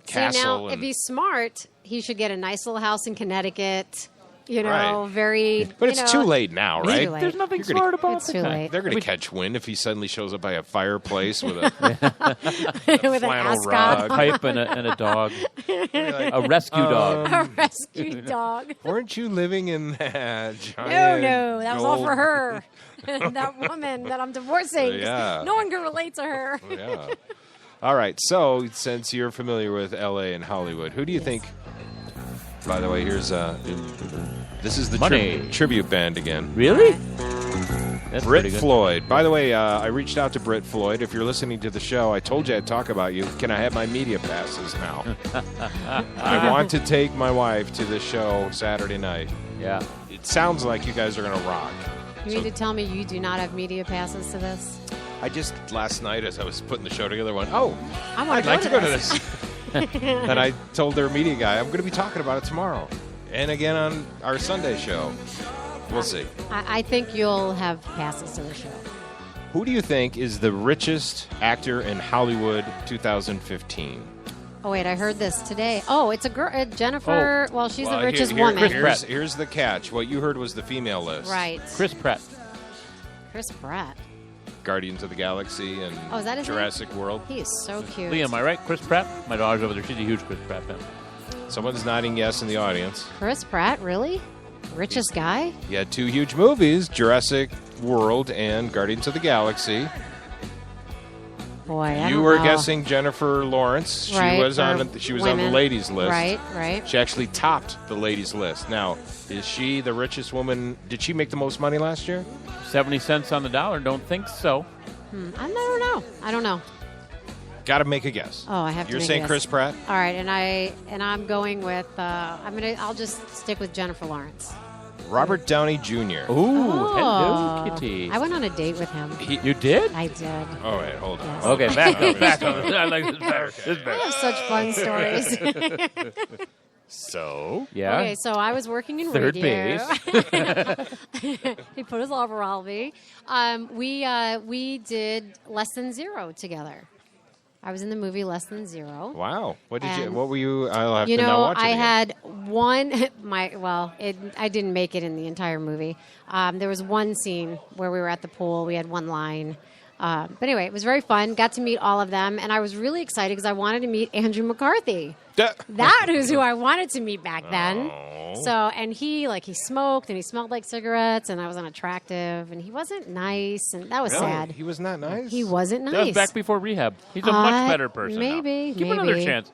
See, now, if he's smart, he should get a nice little house in Connecticut. Right. Very. But it's too late now, right? Too late. There's nothing smart about It's too late. They're going to catch wind if he suddenly shows up by a fireplace with a with an flannel ascot, rug. pipe and a dog. A rescue dog. a rescue dog. Weren't you living in that giant No, that was all gold- for her. That woman that I'm divorcing. Yeah. No one can relate to her. Yeah. All right. So, since you're familiar with L.A. and Hollywood, who do you think? By the way, here's This is the Money. tribute band again. Really? That's Brit pretty good. Floyd. By the way, I reached out to Brit Floyd. If you're listening to the show, I told you I'd talk about you. Can I have my media passes now? I want to take my wife to the show Saturday night. Yeah. It sounds like you guys are going to rock. You mean to tell me you do not have media passes to this? I just, last night as I was putting the show together, went, oh, I want I'd like to go to this. And I told their media guy, I'm going to be talking about it tomorrow. And again on our Sunday show. We'll see. I think you'll have passes to the show. Who do you think is the richest actor in Hollywood 2015? Oh, wait, I heard this today. Oh, it's a girl, Jennifer. Oh. Well, she's Well, the richest here- woman. Here's the catch. What you heard was the female list. Right. Chris Pratt. Chris Pratt. Guardians of the Galaxy and Oh, is that his name? Jurassic World. He is so cute. Liam, am I right? Chris Pratt? My daughter's over there. She's a huge Chris Pratt fan. Someone's nodding yes in the audience. Chris Pratt, really? Richest guy? He had two huge movies, Jurassic World and Guardians of the Galaxy. Boy, I You don't were know. guessing Jennifer Lawrence. She Right, was on or the women. ladies list. Right. She actually topped the ladies list. Now, is she the richest woman? Did she make the most money last year? 70 cents on the dollar. Don't think so. I don't know. Got to make a guess. Oh, I have to. You're make a saying guess. Chris Pratt? All right, and I'm going with. I'll just stick with Jennifer Lawrence. Robert Downey Jr. Hello, Kitty. I went on a date with him. You did? I did. Oh, wait, hold on. Yes. Okay, back up. I like this better. This I better. have such fun stories. So? Yeah. Okay, so I was working in Third radio. base. He put his overall me. We did Less Than Zero together. I was in the movie Less Than Zero. Wow. What did you? And, What were you? I'll have You to now know, watch it I again. had one. I didn't make it in the entire movie. There was one scene where we were at the pool. We had one line. But anyway, it was very fun. Got to meet all of them, and I was really excited because I wanted to meet Andrew McCarthy. That is who I wanted to meet back then. So, and he smoked and he smelled like cigarettes, and I was unattractive, and he wasn't nice, and that was Really? sad. He was not nice. He wasn't nice. That was back before rehab. He's a much better person now. Maybe. Give him another chance.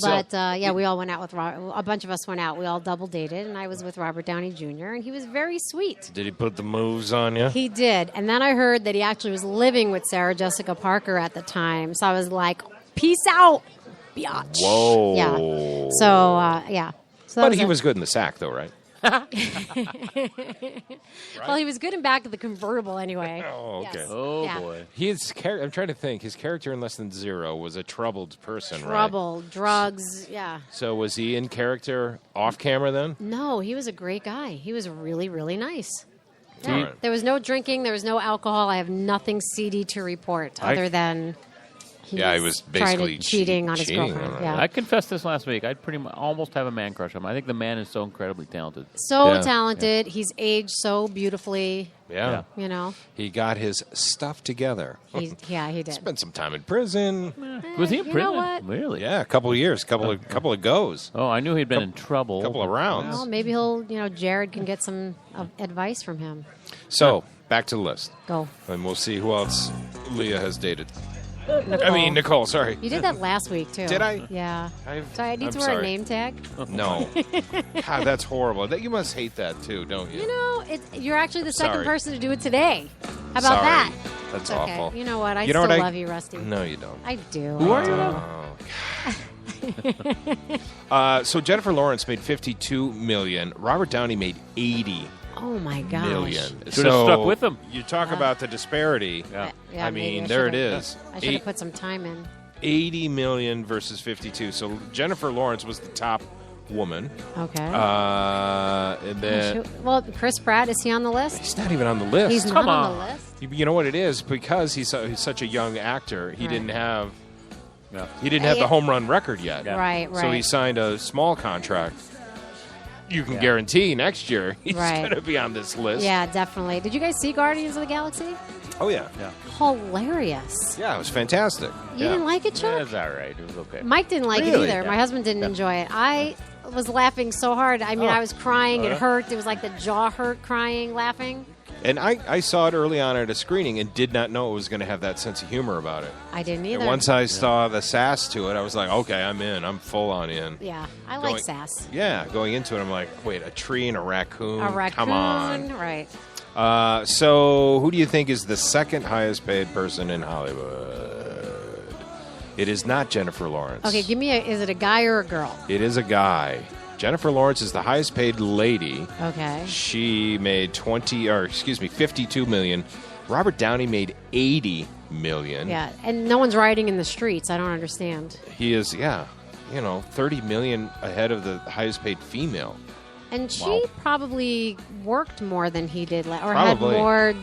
But we all went out with a bunch of us went out. We all double dated, and I was with Robert Downey Jr. and he was very sweet. Did he put the moves on you? He did, and then I heard that he actually was living with Sarah Jessica Parker at the time. So I was like, "Peace out, biatch." Whoa. Yeah. So yeah. So that But he was good in the sack, though, right? Well, he was good in back of the convertible anyway. Oh, okay. Yes. Oh, Yeah. boy. I'm trying to think. His character in Less Than Zero was a troubled person, right? Trouble, drugs, yeah. So was he in character off camera then? No, he was a great guy. He was really, really nice. All right. There was no drinking. There was no alcohol. I have nothing seedy to report other than he was basically cheating on his cheating girlfriend. on her. Yeah. I confessed this last week. I'd pretty much almost have a man crush on him. I think the man is so incredibly talented. So Yeah. talented. He's aged so beautifully. Yeah. You know, He got his stuff together. he did. Spent some time in prison. Was he in you prison? know what? Really? Yeah, a couple of years, couple of goes. Oh, I knew he'd been in trouble. Couple of rounds. Well, maybe he'll, Jared can get some advice from him. So, back to the list. Go. And we'll see who else Leah has dated. Nicole. Nicole, sorry. You did that last week, too. Did I? Yeah. I'm Sorry, I need to wear sorry. a name tag. No. God, that's horrible. You must hate that, too, don't you? You know, you're actually the second Sorry. person to do it today. How about Sorry. that? That's It's okay. awful. You know what? I You know still what love you, Rusty. No, you don't. I do. Who are you? So Jennifer Lawrence made $52 million. Robert Downey made $80 Oh, my gosh. million. Should have stuck with him. You talk about the disparity. Yeah, I maybe mean, I there it should've- is. I should have put some time in. 80 million versus 52. So Jennifer Lawrence was the top woman. Okay. And then Well, Chris Pratt, is he on the list? he's not even on the list. He's not on the list? You know what it is? Because he's such a young actor, he Right. didn't have the home run record yet. Right, So he right. signed a small contract. You can guarantee next year he's Right. going to be on this list. Yeah, definitely. Did you guys see Guardians of the Galaxy? Oh, yeah. Hilarious. Yeah, it was fantastic. You didn't like it, Chuck? Yeah, it's all right. It was okay. Mike didn't like Really? it either. Yeah. My husband didn't enjoy it. I was laughing so hard. I mean, Oh. I was crying. It Yeah. hurt. It was like the jaw hurt crying, laughing. And I saw it early on at a screening and did not know it was going to have that sense of humor about it. I didn't either. And once I saw the sass to it, I was like, okay, I'm in. I'm full on in. Yeah, I like sass. Yeah, going into it, I'm like, wait, a tree and a raccoon? A raccoon, Come on. right. So who do you think is the second highest paid person in Hollywood? It is not Jennifer Lawrence. Okay, is it a guy or a girl? It is a guy. Jennifer Lawrence is the highest paid lady. Okay. She made 52 million. Robert Downey made 80 million. Yeah, and no one's riding in the streets. I don't understand. He is, 30 million ahead of the highest paid female. And she probably worked more than he did, or Probably. had more.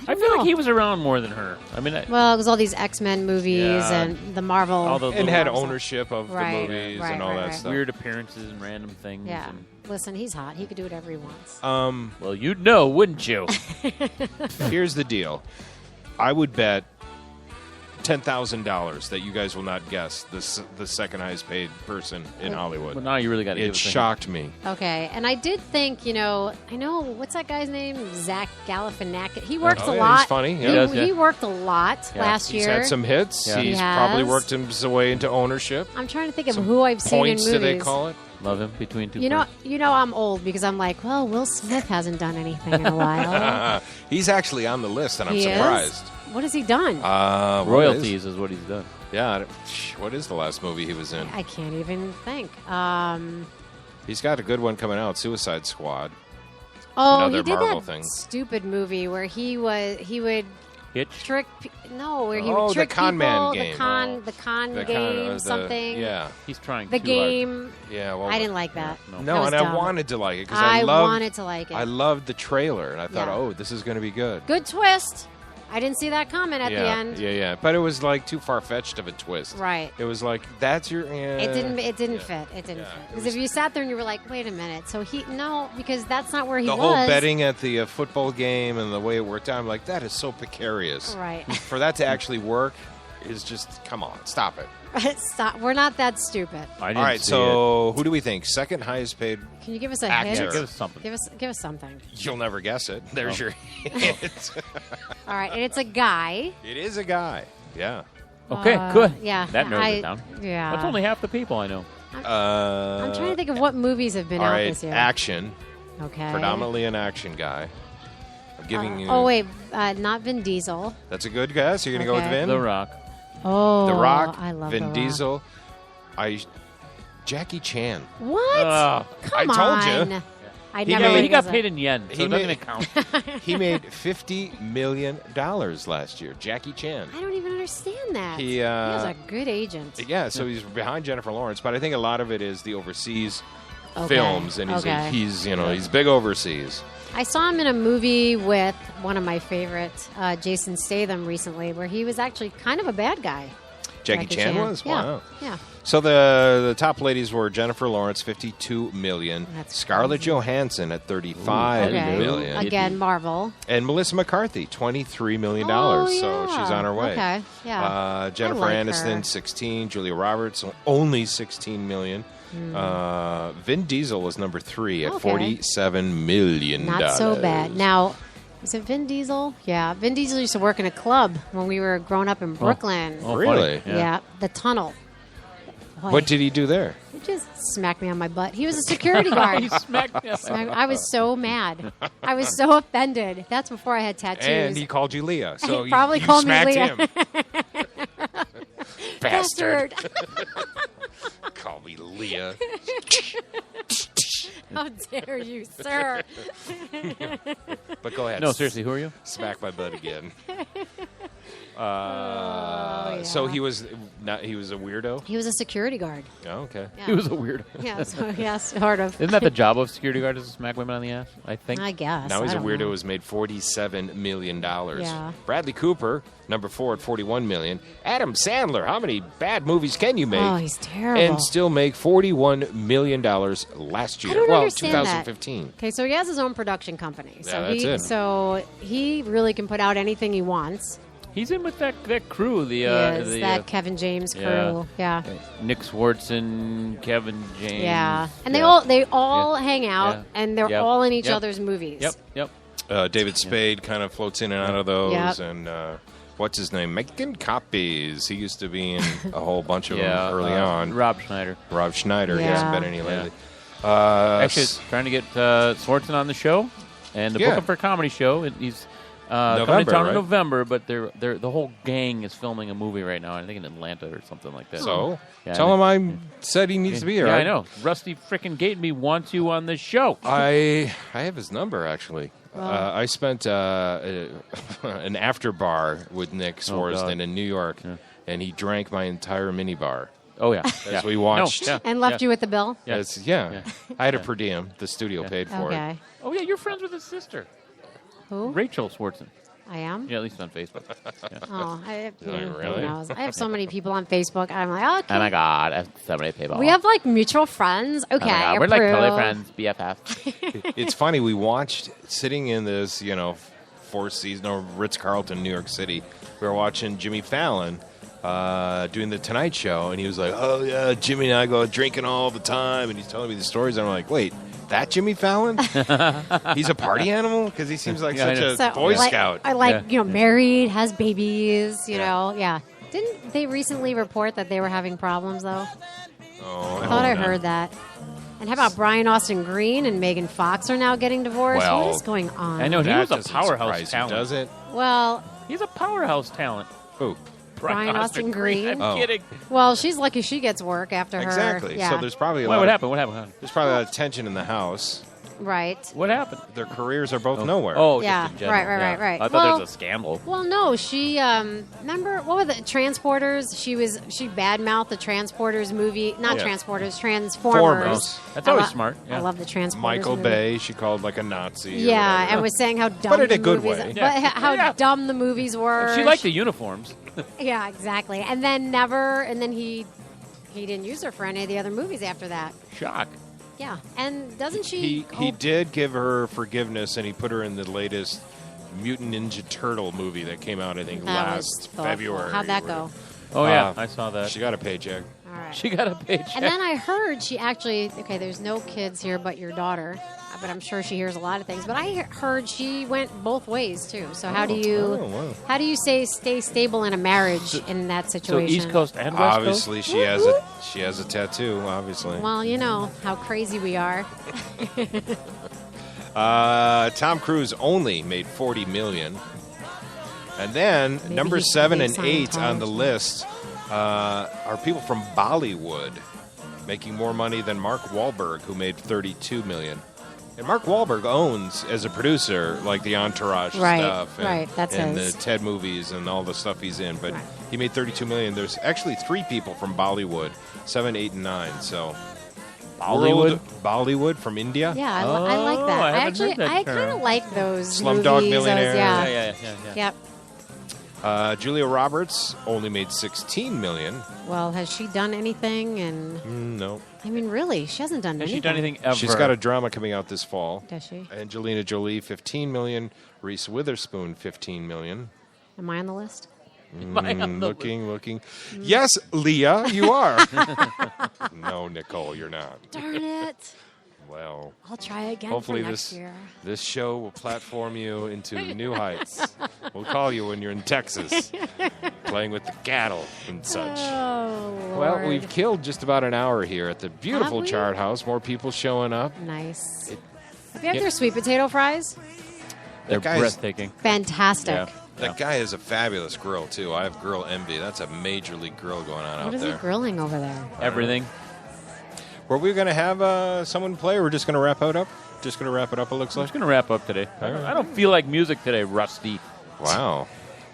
I feel like he was around more than her. I mean, well, it was all these X-Men movies and the Marvel. And had ownership of the movies and all that stuff. Weird appearances and random things. Yeah. Listen, he's hot. He could do whatever he wants. Well, you'd know, wouldn't you? Here's the deal. I would bet $10,000 that you guys will not guess the second highest paid person in Hollywood. Well, now you really got to. It shocked me. Okay, and I did think, I know what's that guy's name? Zach Galifianakis. He works a lot. He's funny. He worked a lot last year. He's had some hits. Yeah. He's He has. probably worked his way into ownership. I'm trying to think of who I've seen in Points, movies. do they call it? Love him between two. You know, I'm old because I'm like, well, Will Smith hasn't done anything in a while. He's actually on the list, and I'm He is? surprised. What has he done? Royalties is what he's done. Yeah. What is the last movie he was in? I can't even think. He's got a good one coming out, Suicide Squad. Oh, Another he did Marvel that thing. stupid movie where he would Hitch? trick. Where he Oh, would the trick con people. man game. The con game, something. Yeah. He's trying The too game. Yeah, well, I didn't like that. No, That was and dumb. I wanted to like it because I loved, wanted to like it. I loved the trailer, and I thought, Yeah. oh, this is going to be good. Good twist. I didn't see that comment at the end. Yeah. But it was like too far fetched of a twist. Right. It was like that's your. It didn't fit. It didn't fit. Because if you sat there and you were like, wait a minute, so because that's not where he the was. whole betting at the football game and the way it worked out, I'm like, that is so precarious. Right. For that to actually work is just, come on, stop it. Stop. We're not that stupid. All right, so who do we think? Second highest paid Can you give us a actor. hint? Give us something. Give us something. You'll never guess it. There's your hint. All right, and it's a guy. It is a guy. Yeah. Okay, good. Yeah. That narrows it down. Yeah. That's only half the people I know. I'm trying to think of what movies have been all out right, this year. action. Okay. Predominantly an action guy. I'm giving you. Oh wait, not Vin Diesel. That's a good guess. You're going to go with Vin? The Rock. Oh, The Rock. I love Vin The Rock. Diesel. Jackie Chan. What? Come I told on. you. He got paid in yen, so it doesn't count. He made $50 million last year. Jackie Chan. I don't even understand that. He was a good agent. Yeah, so he's behind Jennifer Lawrence, but I think a lot of it is the overseas films, and he's big overseas. I saw him in a movie with one of my favorites, Jason Statham, recently, where he was actually kind of a bad guy. Jackie Chan was? Yeah. Wow. Yeah. So the top ladies were Jennifer Lawrence, $52 million. That's Scarlett crazy. Johansson at $35 million. Again, Marvel. And Melissa McCarthy, $23 million. Oh, So she's on her way. Okay, yeah. Jennifer I like Aniston, her. 16. Julia Roberts, only $16 million. Vin Diesel was number 3 at $47 million. Not so bad. Now, is it Vin Diesel? Yeah. Vin Diesel used to work in a club when we were growing up in Brooklyn. Oh, really? Yeah. The Tunnel. Boy, What did he do there? He just smacked me on my butt. He was a security guard. He smacked me. I was so mad. I was so offended. That's before I had tattoos. And he called you Leah. So He probably you called me smacked Leah. him. Bastard. Bastard. Call me Leah. How dare you, sir? But go ahead. No, seriously, who are you? Smack my butt again. yeah. So he was a weirdo? He was a security guard. Oh, okay. Yeah. He was a weirdo. Yeah, so, yeah, sort of. Isn't that the job of security guard, is to smack women on the ass? I think. I guess. Now he's I a don't weirdo know. who's made $47 million. Yeah. Bradley Cooper, number 4 at $41 million. Adam Sandler, how many bad movies can you make? Oh, he's terrible. And still make $41 million last year. I don't well, understand 2015. that. Okay, so he has his own production company. So Yeah, that's it. So he really can put out anything he wants. He's in with that crew. He is, that Kevin James crew. Yeah. Nick Swartzen, Kevin James. Yeah. And they all hang out, Yeah. and they're Yep. all in each Yep. other's movies. Yep. David Spade kind of floats in and out of those. Yep. And what's his name? Making copies. He used to be in a whole bunch of them early on. Rob Schneider. He hasn't been any lately. Actually, trying to get Swartzen on the show and the Book 'em for Comedy show. He's coming to town in November, but they're the whole gang is filming a movie right now. I think in Atlanta or something like that. So tell him I said he needs to be here. Yeah, I know. Rusty frickin' Gatenby wants you on the show. I have his number actually. I spent an after bar with Nick Swartzen in New York, and he drank my entire minibar. Oh, yeah. As we watched. And left you with the bill? Yeah. I had a per diem. The studio paid for it. Oh, yeah, you're friends with his sister. Who? Rachel Swartzen. I am? Yeah, at least on Facebook. Oh, really? Who knows? I have so many people on Facebook. I'm like, okay. Oh, my God. I have so many people. We have, like, mutual friends. Okay, oh my God. We're like totally friends, BFF. It's funny. We watched, sitting in this, Four Seasons, or Ritz-Carlton, New York City, we were watching Jimmy Fallon doing the Tonight Show, and he was like, oh, yeah, Jimmy and I go drinking all the time, and he's telling me the stories, and I'm like, wait, that Jimmy Fallon? He's a party animal? Because he seems like such a Boy Scout. I married, has babies, you know. Yeah. Didn't they recently report that they were having problems, though? Oh, I thought I heard that. And how about Brian Austin Green and Megan Fox are now getting divorced? Well, what is going on? I know, he was a powerhouse talent. Does it? Well, he's a powerhouse talent. Who? Brian Austin Green. I'm kidding. Well, she's lucky she gets work after her. Exactly. Yeah. So there's probably What happened? What happened? There's probably a lot of tension in the house. Right. What happened? Their careers are both nowhere. Oh, yeah. Just in general. Right. I thought there was a scandal. Well, no, she remember what were the Transporters? She badmouthed the Transporters movie, not Transporters, Transformers. That's always smart. Yeah. I love the Transporters. Michael movie. Bay, she called like a Nazi. Yeah, and was saying how dumb but in the a good movies, way. but how dumb the movies were. She liked the uniforms. Yeah, exactly. And then he didn't use her for any of the other movies after that. Shock. Yeah, and doesn't she? He did give her forgiveness, and he put her in the latest Mutant Ninja Turtle movie that came out, I think, last February. How'd that go? Oh, yeah, I saw that. She got a paycheck. All right. She got a paycheck. And then I heard she actually, there's no kids here but your daughter, but I'm sure she hears a lot of things. But I heard she went both ways, too. So how do you stay stable in a marriage in that situation? So East Coast and West Obviously, Coast? she has a tattoo, obviously. Well, you know how crazy we are. Tom Cruise only made $40 million. And then number 7 and 8 on the list are people from Bollywood, making more money than Mark Wahlberg, who made $32 million. And Mark Wahlberg owns, as a producer, like the Entourage stuff, and the Ted movies and all the stuff he's in. But he made $32 million. There's actually 3 people from Bollywood, 7, 8, and 9. So Bollywood from India. Yeah, I like that. I kind of like those Slumdog movies. Millionaire. Yeah. Yep. Julia Roberts only made $16 million. Well, has she done anything? And no. I mean, really, she hasn't done anything. Has she done anything ever? She's got a drama coming out this fall. Does she? Angelina Jolie, $15 million. Reese Witherspoon, $15 million. Am I on the list? Looking. Yes, Leah, you are. No, Nicole, you're not. Darn it. Well, I'll try again hopefully for next year. This show will platform you into new heights. We'll call you when you're in Texas, playing with the cattle and such. Oh, Lord. Well, we've killed just about an hour here at the beautiful Chart House. More people showing up. Nice. Have you had their sweet potato fries? They're breathtaking. Fantastic. Yeah. That guy is a fabulous grill, too. I have grill envy. That's a major league grill going on out there. What is he grilling over there? Everything. Were we going to have someone play, or we're just going to wrap it up? Just going to wrap it up, it looks like? I'm just going to wrap up today. I don't feel like music today, Rusty. Wow.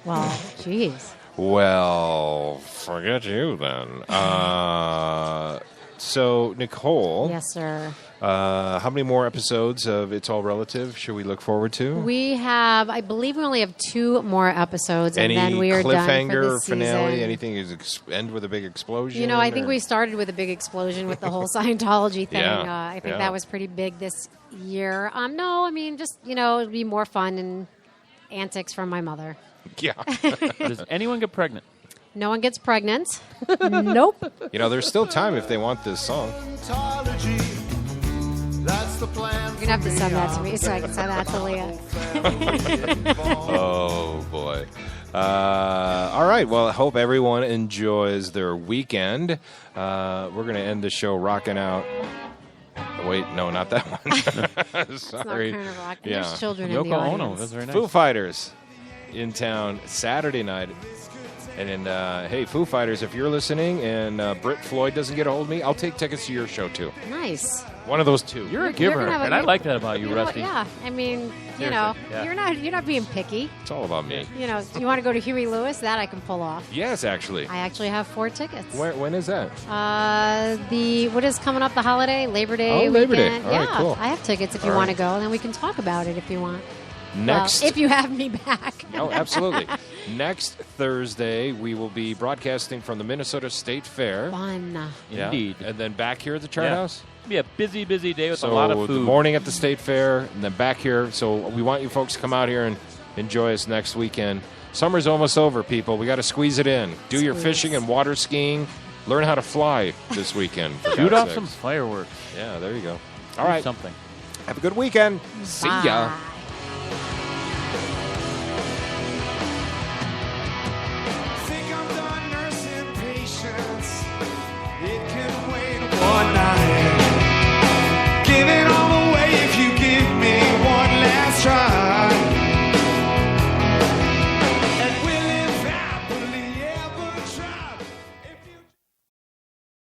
Well, jeez. Well, forget you then. So, Nicole. Yes, sir. How many more episodes of It's All Relative should we look forward to? We have, I believe we only have 2 more episodes, and then we are done for the cliffhanger, season. finale, anything end with a big explosion? You know, I think we started with a big explosion with the whole Scientology thing. Yeah. I think that was pretty big this year. No, I mean, just, it'll be more fun and antics from my mother. Yeah. Does anyone get pregnant? No one gets pregnant. Nope. There's still time if they want this song. That's the plan. You're gonna have to send that to me so I can send that to Leah. Oh boy. All right. Well, I hope everyone enjoys their weekend. We're going to end the show rocking out. Wait, no, not that one. Sorry. It's not kind of rocking. Yeah. There's children in Yoko the audience. Ono. That's very nice. Foo Fighters in town Saturday night. And then, hey, Foo Fighters, if you're listening and Britt Floyd doesn't get a hold of me, I'll take tickets to your show, too. Nice. One of those two. You're a giver, and I like that about you, Rusty. Yeah, I mean, Seriously, yeah. you're not being picky. It's all about me. You know, you want to go to Huey Lewis? That I can pull off. Yes, actually. I actually have 4 tickets. When is that? What is coming up? The holiday, Labor Day. Oh, Labor Day. weekend. All right, yeah, cool. I have tickets if you All want to right. go, and then we can talk about it if you want. Next. Well, if you have me back. Oh, absolutely. Next Thursday, we will be broadcasting from the Minnesota State Fair. Fun. Yeah. Indeed. And then back here at the Chart Yeah. House. It'll be a busy, busy day with So a lot of the food. morning at the State Fair, and then back here. So we want you folks to come out here and enjoy us next weekend. Summer's almost over, people. We got to squeeze it in. Do your fishing and water skiing. Learn how to fly this weekend. for Shoot God's off sakes. some fireworks. Yeah, there you go. All Do right. something. Have a good weekend. See ya. Bye.